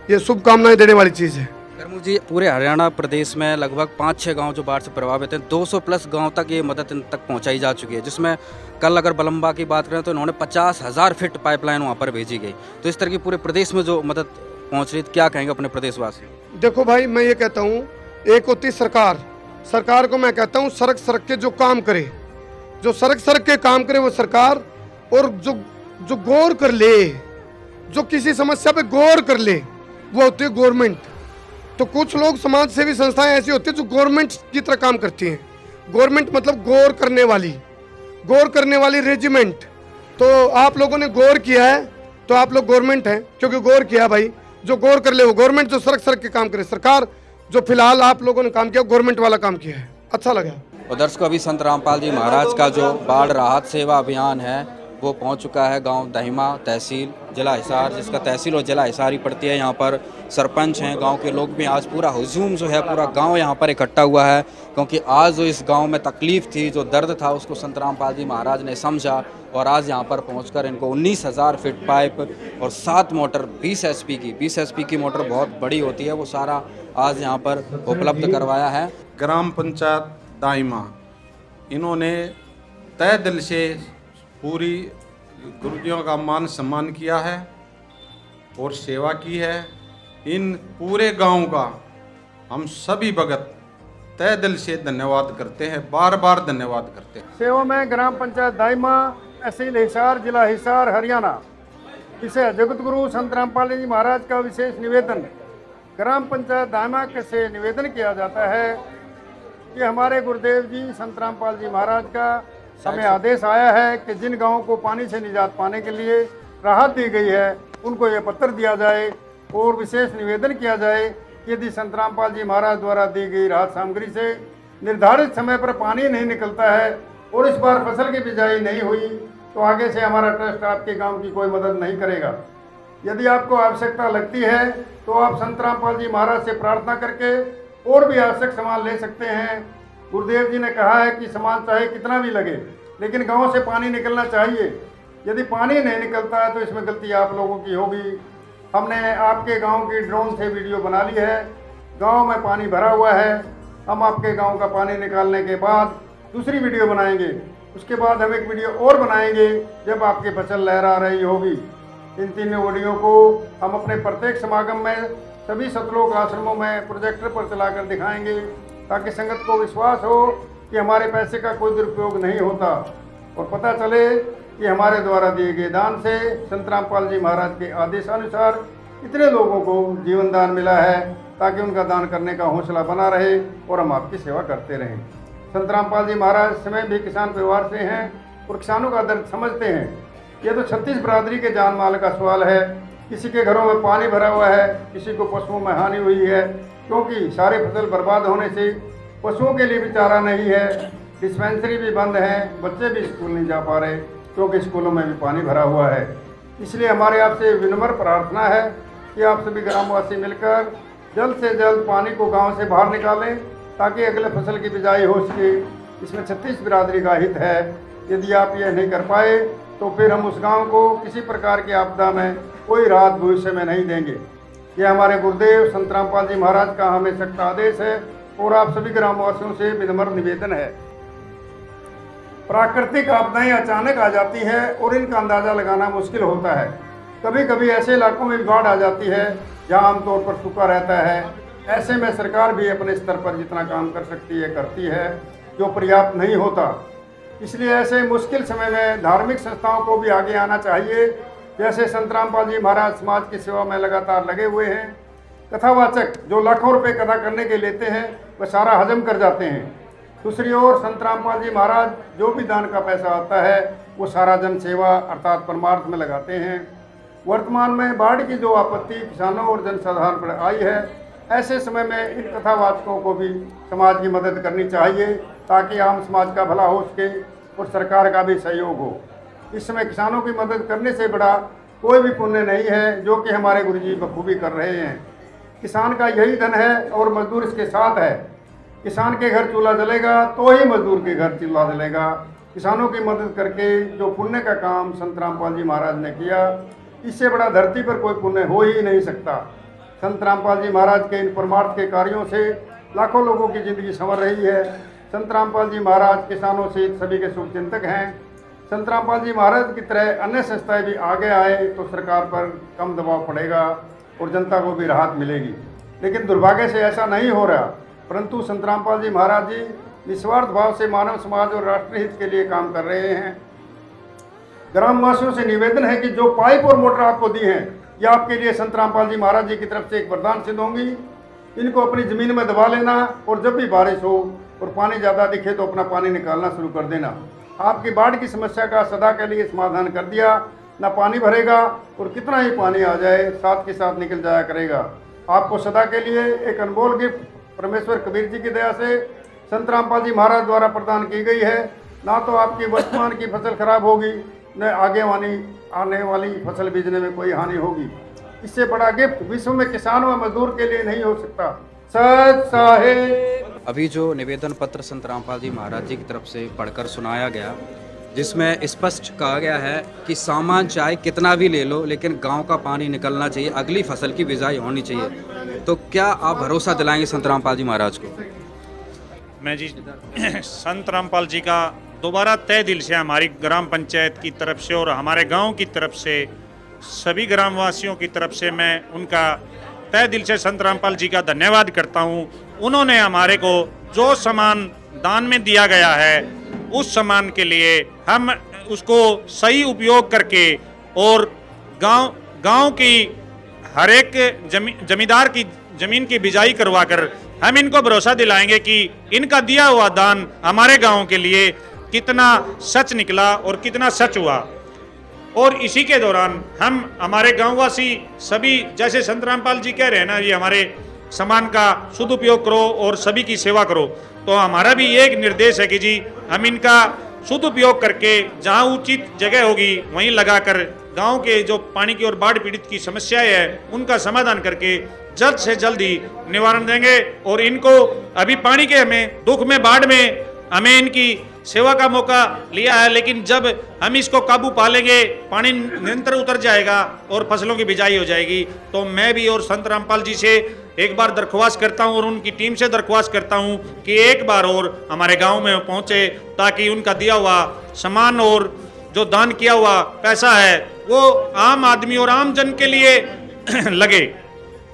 ये शुभकामनाएं देने वाली चीज़ है। करमू जी, पूरे हरियाणा प्रदेश में लगभग 5-6 गांव जो बाढ़ से प्रभावित हैं, 200 प्लस गांव तक ये मदद इन तक पहुंचाई जा चुकी है, जिसमें कल अगर बलम्बा की बात करें तो इन्होंने 50,000 फीट पाइपलाइन वहां पर भेजी गई। तो इस तरह की पूरे प्रदेश में जो मदद पहुंच रही है, क्या कहेंगे अपने प्रदेशवासी? देखो भाई, मैं ये कहता हूँ, एक होती सरकार, सरकार को मैं कहता हूँ सड़क सड़क के जो काम करे, जो सड़क सड़क के काम करे वो सरकार, और जो गौर कर ले, जो किसी समस्या पे गौर कर ले, वो होती है गवर्नमेंट। तो कुछ लोग समाज सेवी संस्थाएं ऐसी होती है जो गवर्नमेंट की तरह काम करती हैं। गवर्नमेंट मतलब गौर करने वाली रेजिमेंट। तो आप लोगों ने गौर किया है तो आप लोग गवर्नमेंट हैं, क्योंकि गौर किया भाई, जो गौर कर ले वो गवर्नमेंट, जो सड़क सड़क के काम करे सरकार। जो फिलहाल आप लोगों ने काम किया गवर्नमेंट वाला काम किया है, अच्छा लगा। और दर्शकों, अभी संत रामपाल जी महाराज का जो बाढ़ राहत सेवा अभियान है वो पहुंच चुका है गांव दाहिमा, तहसील जिला हिसार, जिसका तहसील और जिला हिसार ही पड़ती है। यहाँ पर सरपंच हैं, गांव के लोग भी, आज पूरा हुजूम जो है पूरा गांव यहाँ पर इकट्ठा हुआ है, क्योंकि आज जो इस गांव में तकलीफ थी, जो दर्द था, उसको संत रामपाल जी महाराज ने समझा और आज यहाँ पर पहुंचकर इनको 19,000 फीट पाइप और 7 मोटर 20 एचपी की मोटर बहुत बड़ी होती है, वो सारा आज यहाँ पर उपलब्ध करवाया है। ग्राम पंचायत दाइमा, इन्होंने तय दिल से पूरी गुरुजियों का मान सम्मान किया है और सेवा की है। इन पूरे गांव का हम सभी भगत तय दिल से धन्यवाद करते हैं, बार बार धन्यवाद करते हैं। सेवा में ग्राम पंचायत दाइमा, तहसील हिसार, जिला हिसार, हरियाणा। इसे जगत गुरु संत रामपाल जी महाराज का विशेष निवेदन ग्राम पंचायत दाइमा से निवेदन किया जाता है कि हमारे गुरुदेव जी संत रामपाल जी महाराज का हमें आदेश आया है कि जिन गांवों को पानी से निजात पाने के लिए राहत दी गई है, उनको ये पत्र दिया जाए और विशेष निवेदन किया जाए कि यदि संत रामपाल जी महाराज द्वारा दी गई राहत सामग्री से निर्धारित समय पर पानी नहीं निकलता है और इस बार फसल की बिजाई नहीं हुई, तो आगे से हमारा ट्रस्ट आपके गाँव की कोई मदद नहीं करेगा। यदि आपको आवश्यकता लगती है तो आप संत रामपाल जी महाराज से प्रार्थना करके और भी आवश्यक सामान ले सकते हैं। गुरुदेव जी ने कहा है कि सामान चाहे कितना भी लगे, लेकिन गांव से पानी निकलना चाहिए। यदि पानी नहीं निकलता है तो इसमें गलती आप लोगों की होगी। हमने आपके गांव की ड्रोन से वीडियो बना ली है, गांव में पानी भरा हुआ है। हम आपके गांव का पानी निकालने के बाद दूसरी वीडियो बनाएंगे, उसके बाद हम एक वीडियो और बनाएंगे जब आपकी फसल लहरा रही होगी। इन तीनों वीडियो को हम अपने प्रत्येक समागम में सभी सतलोक आश्रमों में प्रोजेक्टर पर चलाकर दिखाएंगे, ताकि संगत को विश्वास हो कि हमारे पैसे का कोई दुरुपयोग नहीं होता और पता चले कि हमारे द्वारा दिए गए दान से संत रामपाल जी महाराज के आदेशानुसार इतने लोगों को जीवन दान मिला है, ताकि उनका दान करने का हौसला बना रहे और हम आपकी सेवा करते रहें। संत रामपाल जी महाराज स्वयं भी किसान परिवार से हैं और किसानों का दर्द समझते हैं। ये तो 36 बिरादरी के जान माल का सवाल है। किसी के घरों में पानी भरा हुआ है, किसी को पशुओं में हानि हुई है, क्योंकि सारी फसल बर्बाद होने से पशुओं के लिए भी चारा नहीं है, डिस्पेंसरी भी बंद है, बच्चे भी स्कूल नहीं जा पा रहे क्योंकि स्कूलों में भी पानी भरा हुआ है। इसलिए हमारे आपसे विनम्र प्रार्थना है कि आप सभी ग्रामवासी मिलकर जल्द से जल्द पानी को गांव से बाहर निकालें ताकि अगले फसल की बिजाई हो सके। इसमें 36 बिरादरी का हित है। यदि आप ये नहीं कर पाए तो फिर हम उस गांव को किसी प्रकार की आपदा में कोई राहत भविष्य में नहीं देंगे। ये हमारे गुरुदेव संत रामपाल जी महाराज का हमें सख्त आदेश है और आप सभी ग्रामवासियों से विनम्र निवेदन है। प्राकृतिक आपदाएं अचानक आ जाती है और इनका अंदाज़ा लगाना मुश्किल होता है। कभी कभी ऐसे इलाकों में भी बाढ़ आ जाती है जहां आमतौर पर सूखा रहता है। ऐसे में सरकार भी अपने स्तर पर जितना काम कर सकती है करती है, जो पर्याप्त नहीं होता। इसलिए ऐसे मुश्किल समय में धार्मिक संस्थाओं को भी आगे आना चाहिए। जैसे संत रामपाल जी महाराज समाज की सेवा में लगातार लगे हुए हैं। कथावाचक जो लाखों रुपए कथा करने के लेते हैं वह सारा हजम कर जाते हैं। दूसरी ओर संत रामपाल जी महाराज जो भी दान का पैसा आता है वो सारा जन सेवा अर्थात परमार्थ में लगाते हैं। वर्तमान में बाढ़ की जो आपत्ति किसानों और जनसाधारण पर आई है, ऐसे समय में इन कथावाचकों को भी समाज की मदद करनी चाहिए ताकि आम समाज का भला हो सके और सरकार का भी सहयोग हो। इस समय किसानों की मदद करने से बड़ा कोई भी पुण्य नहीं है, जो कि हमारे गुरुजी बखूबी कर रहे हैं। किसान का यही धन है और मजदूर इसके साथ है। किसान के घर चूल्हा जलेगा तो ही मजदूर के घर चूल्हा जलेगा। किसानों की मदद करके जो पुण्य का काम संत रामपाल जी महाराज ने किया, इससे बड़ा धरती पर कोई पुण्य हो ही नहीं सकता। संत रामपाल जी महाराज के इन परमार्थ के कार्यों से लाखों लोगों की ज़िंदगी संवर रही है। संत रामपाल जी महाराज किसानों से सभी के शुभचिंतक हैं। संत रामपाल जी महाराज की तरह अन्य संस्थाएं भी आगे आए तो सरकार पर कम दबाव पड़ेगा और जनता को भी राहत मिलेगी। लेकिन दुर्भाग्य से ऐसा नहीं हो रहा, परंतु संत रामपाल जी महाराज जी निस्वार्थ भाव से मानव समाज और राष्ट्र हित के लिए काम कर रहे हैं। ग्रामवासियों से निवेदन है कि जो पाइप और मोटर आपको दी हैं, ये आपके लिए संत रामपाल जी महाराज जी की तरफ से एक वरदान सिद्ध होंगी। इनको अपनी ज़मीन में दबा लेना और जब भी बारिश हो और पानी ज़्यादा दिखे तो अपना पानी निकालना शुरू कर देना। आपकी बाढ़ की समस्या का सदा के लिए समाधान कर दिया। ना पानी भरेगा और कितना ही पानी आ जाए साथ के साथ निकल जाया करेगा। आपको सदा के लिए एक अनमोल गिफ्ट परमेश्वर कबीर जी की दया से संत रामपाल जी महाराज द्वारा प्रदान की गई है। ना तो आपकी वर्तमान की फसल खराब होगी, न आने वाली फसल बीजने में कोई हानि होगी। इससे बड़ा गिफ्ट विश्व में किसान व मजदूर के लिए नहीं हो सकता। सच साहेब। अभी जो निवेदन पत्र संत रामपाल जी महाराज जी की तरफ से पढ़कर सुनाया गया, जिसमें स्पष्ट कहा गया है कि सामान चाहे कितना भी ले लो, लेकिन गांव का पानी निकलना चाहिए, अगली फसल की बिजाई होनी चाहिए। तो क्या आप भरोसा दिलाएंगे संत रामपाल जी महाराज को? मैं जी संत रामपाल जी का दोबारा तय दिल से हमारी ग्राम पंचायत की तरफ से और हमारे गांव की तरफ से सभी ग्रामवासियों की तरफ से मैं उनका तय दिल से संत रामपाल जी का धन्यवाद करता हूं। उन्होंने हमारे को जो सामान दान में दिया गया है, उस सामान के लिए हम उसको सही उपयोग करके और गांव की हर एक जमींदार की ज़मीन की बिजाई करवाकर हम इनको भरोसा दिलाएंगे कि इनका दिया हुआ दान हमारे गांव के लिए कितना सच निकला और कितना सच हुआ। और इसी के दौरान हम हमारे गांववासी सभी, जैसे संत रामपाल जी कह रहे हैं ना, ये हमारे सामान का सदुपयोग करो और सभी की सेवा करो, तो हमारा भी एक निर्देश है कि जी हम इनका सदुपयोग करके जहां उचित जगह होगी वहीं लगाकर गांव के जो पानी की और बाढ़ पीड़ित की समस्याएं हैं उनका समाधान करके जल्द से जल्द ही निवारण देंगे। और इनको अभी पानी के हमें दुख में बाढ़ में हमें इनकी सेवा का मौका लिया है, लेकिन जब हम इसको काबू पा लेंगे, पानी निरंतर उतर जाएगा और फसलों की बिजाई हो जाएगी, तो मैं भी और संत रामपाल जी से एक बार दरख्वास्त करता हूं और उनकी टीम से दरख्वास्त करता हूं कि एक बार और हमारे गांव में पहुंचे ताकि उनका दिया हुआ सामान और जो दान किया हुआ पैसा है वो आम आदमी और आम जन के लिए लगे।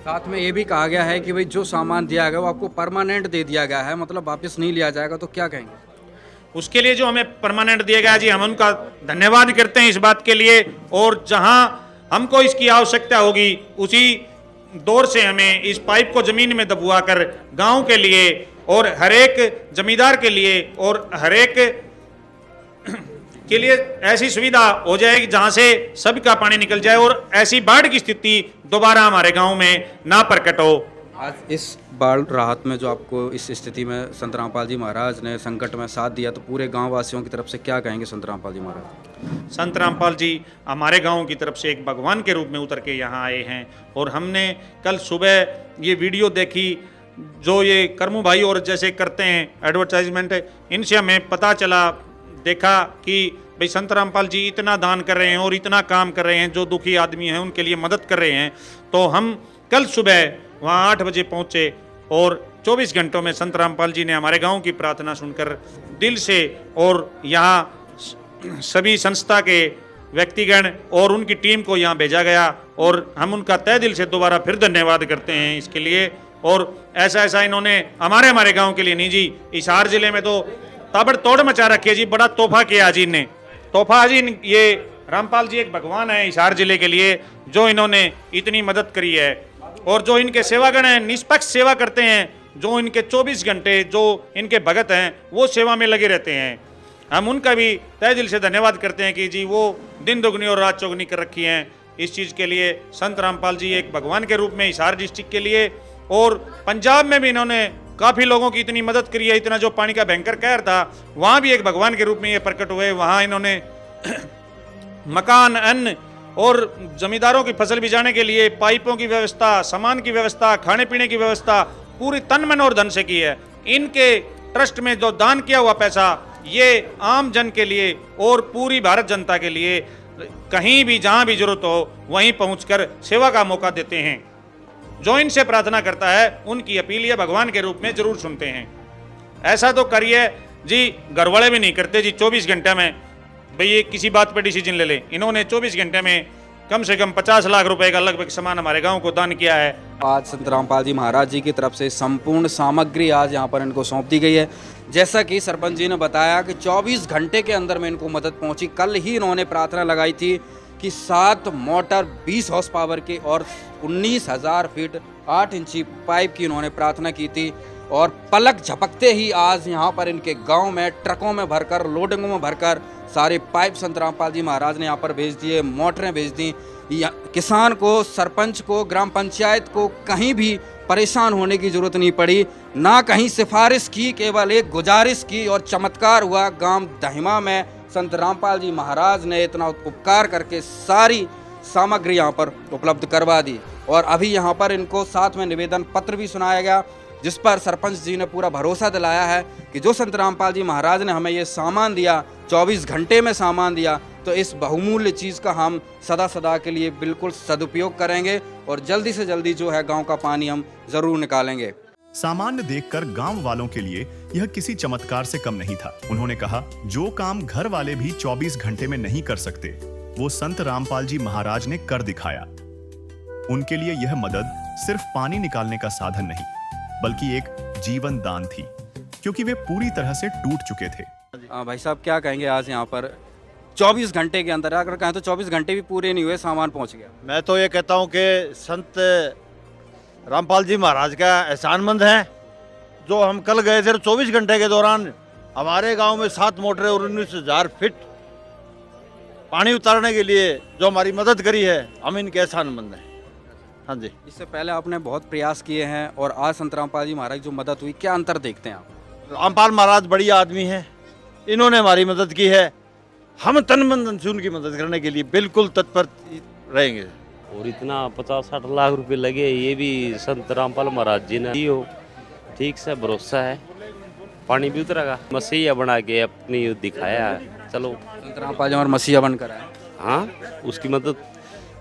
साथ में ये भी कहा गया है कि भाई जो सामान दिया गया वो आपको परमानेंट दे दिया गया है, मतलब वापस नहीं लिया जाएगा, तो क्या कहेंगे? उसके लिए जो हमें परमानेंट दिया गया जी, हम उनका धन्यवाद करते हैं इस बात के लिए। और जहां हमको इसकी आवश्यकता होगी उसी दौर से हमें इस पाइप को जमीन में दबवा कर गांव के लिए और हर एक जमींदार के लिए और हर एक के लिए ऐसी सुविधा हो जाएगी जहां से सभी का पानी निकल जाए और ऐसी बाढ़ की स्थिति दोबारा हमारे गांव में ना प्रकट हो। आज इस बाढ़ राहत में जो आपको इस स्थिति में संत रामपाल जी महाराज ने संकट में साथ दिया, तो पूरे गांव वासियों की तरफ से क्या कहेंगे संत रामपाल जी महाराज? संत रामपाल जी हमारे गांव की तरफ से एक भगवान के रूप में उतर के यहाँ आए हैं और हमने कल सुबह ये वीडियो देखी जो ये करमू भाई और जैसे करते हैं एडवर्टाइजमेंट, इनसे हमें पता चला, देखा कि भाई संत रामपाल जी इतना दान कर रहे हैं और इतना काम कर रहे हैं, जो दुखी आदमी हैं उनके लिए मदद कर रहे हैं। तो हम कल सुबह वहाँ 8 बजे पहुँचे और 24 घंटों में संत रामपाल जी ने हमारे गांव की प्रार्थना सुनकर दिल से, और यहाँ सभी संस्था के व्यक्तिगण और उनकी टीम को यहाँ भेजा गया और हम उनका तहे दिल से दोबारा फिर धन्यवाद करते हैं इसके लिए। और ऐसा इन्होंने हमारे गांव के लिए नहीं जी, हिसार जिले में तो ताबड़तोड़ मचा रखी है जी, बड़ा तोहफा किया जी इनने, तोहफा जी। ये रामपाल जी एक भगवान है हिसार जिले के लिए, जो इन्होंने इतनी मदद करी है और जो इनके सेवागण हैं निष्पक्ष सेवा करते हैं, जो इनके 24 घंटे जो इनके भगत हैं वो सेवा में लगे रहते हैं। हम उनका भी तहे दिल से धन्यवाद करते हैं कि जी वो दिन दुगनी और रात चौगनी कर रखी हैं इस चीज़ के लिए। संत रामपाल जी एक भगवान के रूप में हिसार डिस्ट्रिक्ट के लिए और पंजाब में भी इन्होंने काफ़ी लोगों की इतनी मदद करी है, इतना जो पानी का भयंकर कहर था वहाँ भी एक भगवान के रूप में ये प्रकट हुए। वहाँ इन्होंने मकान, अन्न और जमींदारों की फसल बिजाने के लिए पाइपों की व्यवस्था, सामान की व्यवस्था, खाने पीने की व्यवस्था पूरी तन मन और धन से की है। इनके ट्रस्ट में जो दान किया हुआ पैसा ये आम जन के लिए और पूरी भारत जनता के लिए कहीं भी जहां भी जरूरत हो वहीं पहुंचकर सेवा का मौका देते हैं। जो इनसे प्रार्थना करता है उनकी अपील ये भगवान के रूप में जरूर सुनते हैं। ऐसा तो करिए जी, घर वाले भी नहीं करते जी 24 घंटे में भाई ये किसी बात पर डिसीजन ले ले। इन्होंने 24 घंटे में कम से कम 50 लाख रुपए का लगभग सामान हमारे गांव को दान किया है। आज संत रामपाल जी महाराज जी की तरफ से संपूर्ण सामग्री आज यहाँ पर इनको सौंप दी गई है। जैसा कि सरपंच जी ने बताया कि 24 घंटे के अंदर में इनको मदद पहुंची। कल ही इन्होंने प्रार्थना लगाई थी कि 7 मोटर 20 हॉर्स पावर के और 19,000 फीट 8 इंची पाइप की इन्होंने प्रार्थना की थी और पलक झपकते ही आज यहाँ पर इनके गांव में ट्रकों में भरकर, लोडिंगों में भरकर सारे पाइप संत रामपाल जी महाराज ने यहाँ पर भेज दिए, मोटरें भेज दी। किसान को, सरपंच को, ग्राम पंचायत को कहीं भी परेशान होने की जरूरत नहीं पड़ी, ना कहीं सिफारिश की, केवल एक गुजारिश की और चमत्कार हुआ। गांव दहिमा में संत रामपाल जी महाराज ने इतना उपकार करके सारी सामग्री यहाँ पर उपलब्ध करवा दी और अभी यहाँ पर इनको साथ में निवेदन पत्र भी सुनाया गया, जिस पर सरपंच जी ने पूरा भरोसा दिलाया है कि जो संत रामपाल जी महाराज ने हमें ये सामान दिया, 24 घंटे में सामान दिया, तो इस बहुमूल्य चीज़ का हम सदा सदा के लिए बिल्कुल सदुपयोग करेंगे और जल्दी से जल्दी जो है गांव का पानी हम जरूर निकालेंगे। सामान्य देखकर गांव वालों के लिए यह किसी चमत्कार से कम नहीं था। उन्होंने कहा, जो काम घर वाले भी 24 घंटे में नहीं कर सकते वो संत रामपाल जी महाराज ने कर दिखाया। उनके लिए यह मदद सिर्फ पानी निकालने का साधन नहीं बल्कि एक जीवन दान थी, क्योंकि वे पूरी तरह से टूट चुके थे। भाई साहब क्या कहेंगे, आज यहाँ पर 24 घंटे के अंदर, अगर कहें तो 24 घंटे भी पूरे नहीं हुए सामान पहुँच गया। मैं तो ये कहता हूँ कि संत रामपाल जी महाराज का एहसानमंद है। जो हम कल गए थे 24 घंटे के दौरान हमारे गांव में 7 मोटरें और 19,000 फीट पानी उतारने के लिए जो हमारी मदद करी है, हम इनके एहसानमंद हैं। हाँ जी। इससे पहले आपने बहुत प्रयास किए हैं और आज संत रामपाल जी महाराज जो मदद हुई, क्या अंतर देखते हैं आप? रामपाल महाराज बढ़िया आदमी हैं, इन्होंने हमारी मदद की है, हम तन मन धन से उनकी मदद करने के लिए बिल्कुल तत्पर रहेंगे। और इतना 50-60 लाख रुपए लगे, ये भी संत रामपाल महाराज जी ने दियो, ठीक से भरोसा है, पानी भी उतरेगा। मसीहा बना के अपनी दिखाया है। चलो संत रामपाल जी और मसीहा बनकर आए। हाँ, उसकी मदद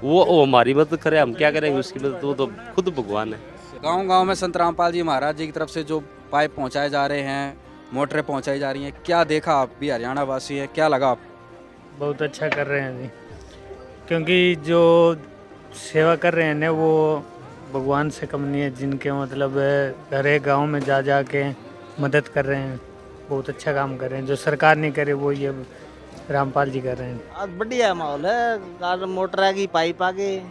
वो हमारी मदद करे, हम क्या करेंगे उसकी मदद, वो तो खुद भगवान है। गांव-गांव में संत रामपाल जी महाराज जी की तरफ से जो पाइप पहुंचाए जा रहे हैं, मोटरें पहुंचाई जा रही हैं, क्या देखा? आप भी हरियाणा वासी हैं, क्या लगा आप? बहुत अच्छा कर रहे हैं जी, क्योंकि जो सेवा कर रहे हैं ना वो भगवान से कम नहीं है, जिनके मतलब हर एक गाँव में जा जा के मदद कर रहे हैं, बहुत अच्छा काम कर रहे हैं। जो सरकार नहीं करे वो ये रामपाल जी कर रहे हैं। आज बढ़िया माहौल है, आज मोटर आ गई, पाइप आ गए,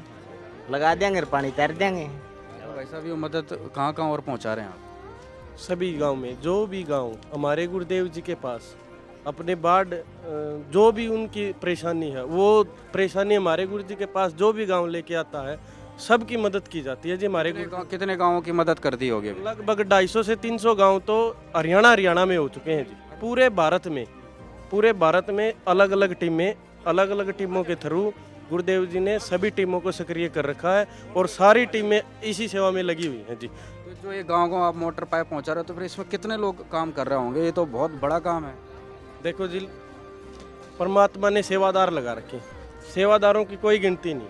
लगा देंगे, पानी तैर देंगे। वैसा भी वो मदद कहाँ और पहुँचा रहे हैं आप? सभी गांव में, जो भी गांव हमारे गुरुदेव जी के पास अपने बाढ़ जो भी उनकी परेशानी है, वो परेशानी हमारे गुरु जी के पास जो भी गांव लेके आता है, सबकी मदद की जाती है जी। हमारे कितने गाँवों की मदद कर दी होगी? लगभग 250 से 300 गांव तो हरियाणा में हो चुके हैं जी। पूरे भारत में अलग अलग टीमों के थ्रू गुरुदेव जी ने सभी टीमों को सक्रिय कर रखा है और सारी टीमें इसी सेवा में लगी हुई हैं जी। तो जो ये गाँव आप मोटर पाइप पहुँचा रहे हो, तो फिर इसमें कितने लोग काम कर रहे होंगे? ये तो बहुत बड़ा काम है। देखो जी, परमात्मा ने सेवादार लगा रखे, सेवादारों की कोई गिनती नहीं,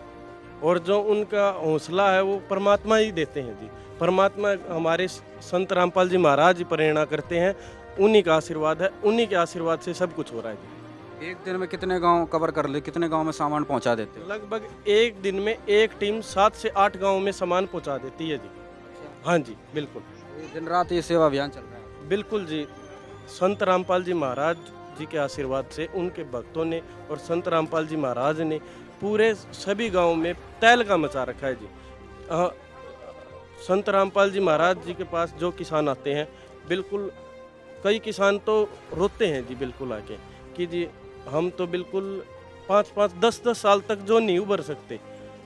और जो उनका हौसला है वो परमात्मा ही देते हैं जी। परमात्मा हमारे संत रामपाल जी महाराज जी प्रेरणा करते हैं, उन्हीं का आशीर्वाद है, उन्हीं के आशीर्वाद से सब कुछ हो रहा है जी। एक दिन में कितने गांव कवर कर ले, कितने गांव में सामान पहुंचा देते हैं? लगभग एक दिन में एक टीम 7 से 8 गाँव में सामान पहुँचा देती है जी। हाँ जी बिल्कुल, दिन रात ये सेवा अभियान चल रहा है। बिल्कुल जी, संत रामपाल जी महाराज जी के आशीर्वाद से, उनके भक्तों ने और संत रामपाल जी महाराज ने पूरे सभी गांव में तहलका मचा रखा है जी। संत रामपाल जी महाराज जी के पास जो किसान आते हैं, बिल्कुल कई किसान तो रोते हैं जी बिल्कुल आके कि जी हम तो बिल्कुल 5-5, 10-10 साल तक जो नहीं उभर सकते,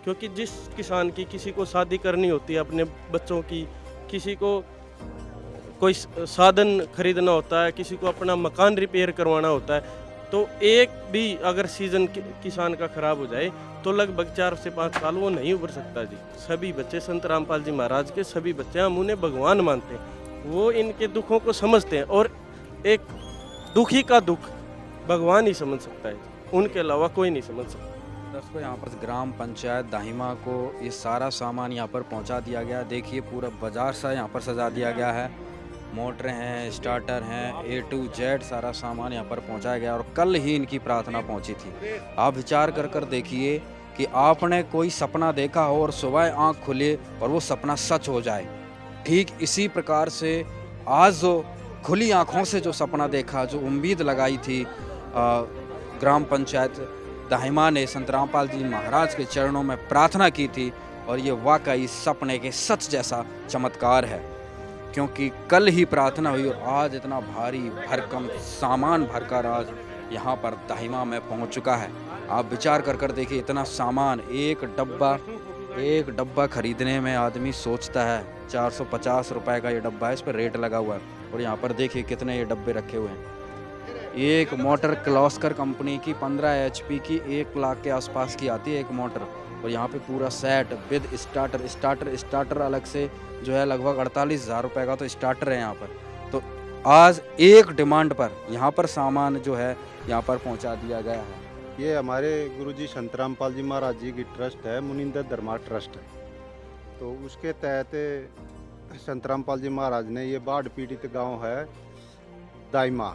क्योंकि जिस किसान की किसी को शादी करनी होती है अपने बच्चों की, किसी को कोई साधन खरीदना होता है, किसी को अपना मकान रिपेयर करवाना होता है, तो एक भी अगर सीज़न किसान का ख़राब हो जाए तो लगभग 4 से 5 साल वो नहीं उभर सकता जी। सभी बच्चे संत रामपाल जी महाराज के सभी बच्चे, हम उन्हें भगवान मानते हैं, वो इनके दुखों को समझते हैं, और एक दुखी का दुख भगवान ही समझ सकता है, उनके अलावा कोई नहीं समझ सकता। दोस्तों, यहाँ पर ग्राम पंचायत दाहिमा को ये सारा सामान यहाँ पर पहुँचा दिया गया। देखिए पूरा बाजार सा यहाँ पर सजा दिया गया है, मोटरें हैं, स्टार्टर हैं, A to Z सारा सामान यहाँ पर पहुँचाया गया। और कल ही इनकी प्रार्थना पहुँची थी। आप विचार कर देखिए कि आपने कोई सपना देखा हो और सुबह आँख खुले और वो सपना सच हो जाए। ठीक इसी प्रकार से आज जो खुली आँखों से जो सपना देखा, जो उम्मीद लगाई थी, ग्राम पंचायत दाहिमा ने संत रामपाल जी महाराज के चरणों में प्रार्थना की थी, और ये वाकई सपने के सच जैसा चमत्कार है, क्योंकि कल ही प्रार्थना हुई और आज इतना भारी भरकम सामान भरकर आज यहाँ पर दाहिमा में पहुँच चुका है। आप विचार कर देखिए, इतना सामान, एक डब्बा खरीदने में आदमी सोचता है 450 रुपए का ये डब्बा है, इस पर रेट लगा हुआ है, और यहाँ पर देखिए कितने ये डब्बे रखे हुए हैं। एक मोटर क्लॉस्कर कंपनी की 15 HP की 1 लाख के आसपास की आती है एक मोटर, और यहाँ पे पूरा सेट विद स्टार्टर अलग से जो है लगभग 48,000 रुपये का तो स्टार्टर है यहाँ पर। तो आज एक डिमांड पर यहाँ पर सामान जो है यहाँ पर पहुँचा दिया गया है। ये हमारे गुरुजी संत रामपाल जी महाराज जी की ट्रस्ट है, मुनिंदर धर्मा ट्रस्ट है। तो उसके तहत संत रामपाल जी महाराज ने ये बाढ़ पीड़ित गांव है दाइमा,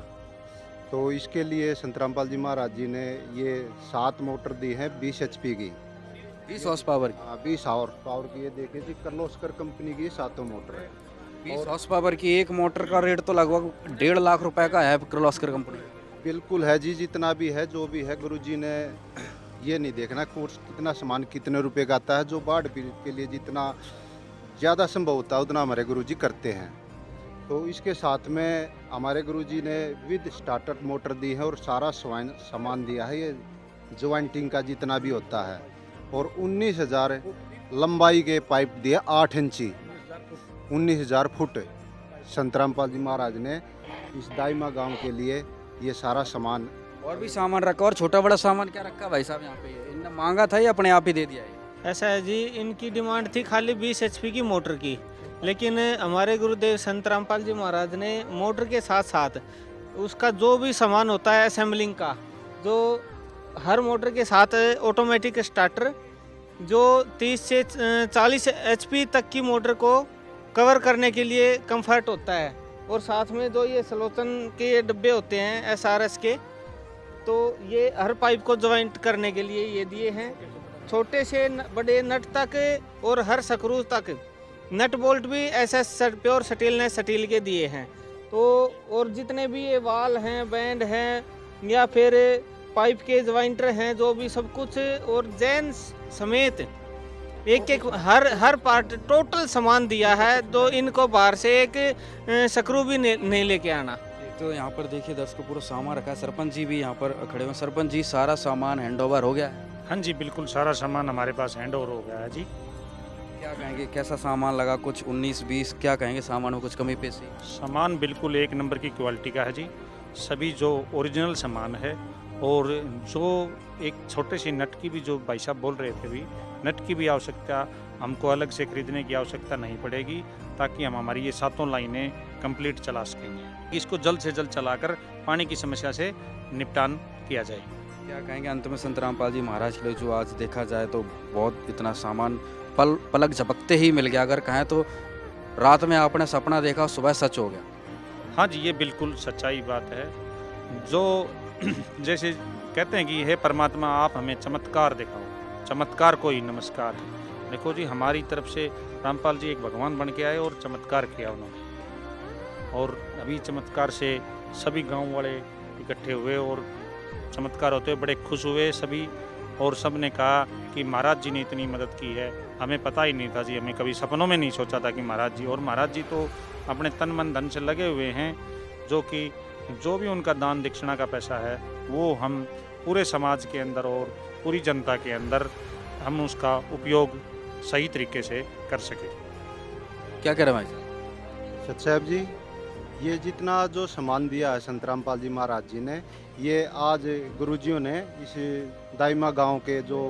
तो इसके लिए संत रामपाल जी महाराज जी ने ये 7 मोटर दी हैं 20 HP की, 20 हॉर्स पावर 20 हॉर्स पावर की। ये देखिए जी, कर्लोस्कर कंपनी की 7 मोटर है। 20 हॉर्स पावर की एक मोटर का रेट तो लगभग 1.5 लाख रुपए का है कर्लोस्कर कंपनी। बिल्कुल है जी, जितना भी है जो भी है, गुरुजी ने ये नहीं देखना कोर्स कितना सामान कितने रुपए का आता है, जो बाढ़ पीड़ित के लिए जितना ज़्यादा संभव होता है उतना हमारे गुरुजी करते हैं। तो इसके साथ में हमारे गुरुजी ने विद स्टार्टर मोटर दी है और सारा सामान दिया है, ये ज्वाइंटिंग का जितना भी होता है, और 19,000 लंबाई के पाइप दिए 8 इंची, 19,000 फुट संत रामपाल जी महाराज ने इस दाइमा गांव के लिए ये सारा सामान। और भी सामान रखा, और छोटा बड़ा सामान क्या रखा भाई साहब यहाँ पे? इनने मांगा था या अपने आप ही दे दिया है? ऐसा है जी, इनकी डिमांड थी खाली 20 HP की मोटर की, लेकिन हमारे गुरुदेव संत रामपाल जी महाराज ने मोटर के साथ साथ उसका जो भी सामान होता है असेंबलिंग का, जो हर मोटर के साथ ऑटोमेटिक स्टार्टर जो 30 से 40 HP तक की मोटर को कवर करने के लिए कंफर्ट होता है, और साथ में जो ये सलोचन के ये डब्बे होते हैं SRS के, तो ये हर पाइप को ज्वाइंट करने के लिए ये दिए हैं, छोटे से बड़े नट तक और हर स्क्रू तक नट बोल्ट भी ऐसा प्योर स्टील के दिए हैं। तो और जितने भी ये वाल हैं, बैंड हैं, या फिर पाइप के ज्वाइंटर हैं, जो भी सब कुछ, और जैन समेत एक एक हर पार्ट टोटल सामान दिया है, तो इनको बाहर से एक स्क्रू भी नहीं लेके आना। तो यहाँ पर देखिए दर्शकों पूरा सामान रखा है, सरपंच जी भी यहाँ पर खड़े हुए। सरपंच जी सारा सामान हैंडओवर हो गया है? हाँ जी बिल्कुल, सारा सामान हमारे पास हैंड ओवर हो गया है जी। क्या कहेंगे, कैसा सामान लगा? कुछ 19-20 क्या कहेंगे सामान में कुछ कमी पेशी? सामान बिल्कुल एक नंबर की क्वालिटी का है जी, सभी जो ओरिजिनल सामान है। और जो एक छोटे से नट की भी, जो भाई साहब बोल रहे थे भी, नट की भी आवश्यकता हमको अलग से खरीदने की आवश्यकता नहीं पड़ेगी, ताकि हम हमारी ये 7 लाइनें कंप्लीट चला सकेंगे। इसको जल्द से जल्द चलाकर पानी की समस्या से निपटान किया जाए। क्या कहेंगे अंत में संत रामपाल जी महाराज के लिए, जो आज देखा जाए तो बहुत इतना सामान पलक झपकते ही मिल गया। अगर कहें तो रात में आपने सपना देखा, सुबह सच हो गया। हाँ जी, ये बिल्कुल सच्चाई बात है। जो जैसे कहते हैं कि हे परमात्मा आप हमें चमत्कार दिखाओ, चमत्कार को ही नमस्कार है। देखो जी, हमारी तरफ से रामपाल जी एक भगवान बन के आए और चमत्कार किया उन्होंने। और अभी चमत्कार से सभी गांव वाले इकट्ठे हुए और चमत्कार होते हुए बड़े खुश हुए सभी। और सब ने कहा कि महाराज जी ने इतनी मदद की है, हमें पता ही नहीं था जी, हमें कभी सपनों में नहीं सोचा था कि महाराज जी। और महाराज जी तो अपने तन मन धन से लगे हुए हैं, जो कि जो भी उनका दान दक्षिणा का पैसा है वो हम पूरे समाज के अंदर और पूरी जनता के अंदर हम उसका उपयोग सही तरीके से कर सके। क्या कह रहे हैं भाई सच साहब जी, ये जितना जो सम्मान दिया है संत रामपाल जी महाराज जी ने, ये आज गुरुजियों ने इस दाइमा गांव के जो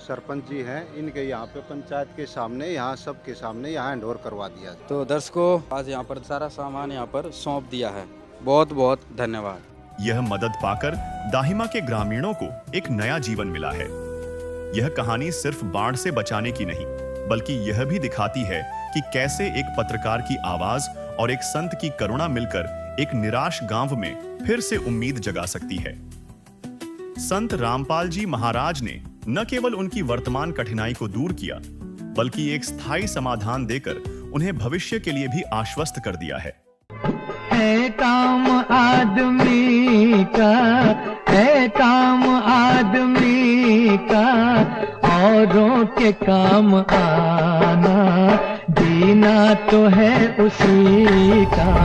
सरपंच जी हैं, इनके यहाँ पे पंचायत के सामने, यहाँ सबके सामने यहाँ हैंड ओवर करवा दिया। तो दर्शकों आज यहाँ पर सारा सामान यहाँ पर सौंप दिया है। बहुत बहुत धन्यवाद। यह मदद पाकर दाहिमा के ग्रामीणों को एक नया जीवन मिला है। यह कहानी सिर्फ बाढ़ से बचाने की नहीं, बल्कि यह भी दिखाती है कि कैसे एक पत्रकार की आवाज और एक संत की करुणा मिलकर एक निराश गांव में फिर से उम्मीद जगा सकती है। संत रामपाल जी महाराज ने न केवल उनकी वर्तमान कठिनाई को दूर किया, बल्कि एक स्थायी समाधान देकर उन्हें भविष्य के लिए भी आश्वस्त कर दिया है। काम आदमी का है, काम आदमी का औरों के काम आना, जीना तो है उसी का।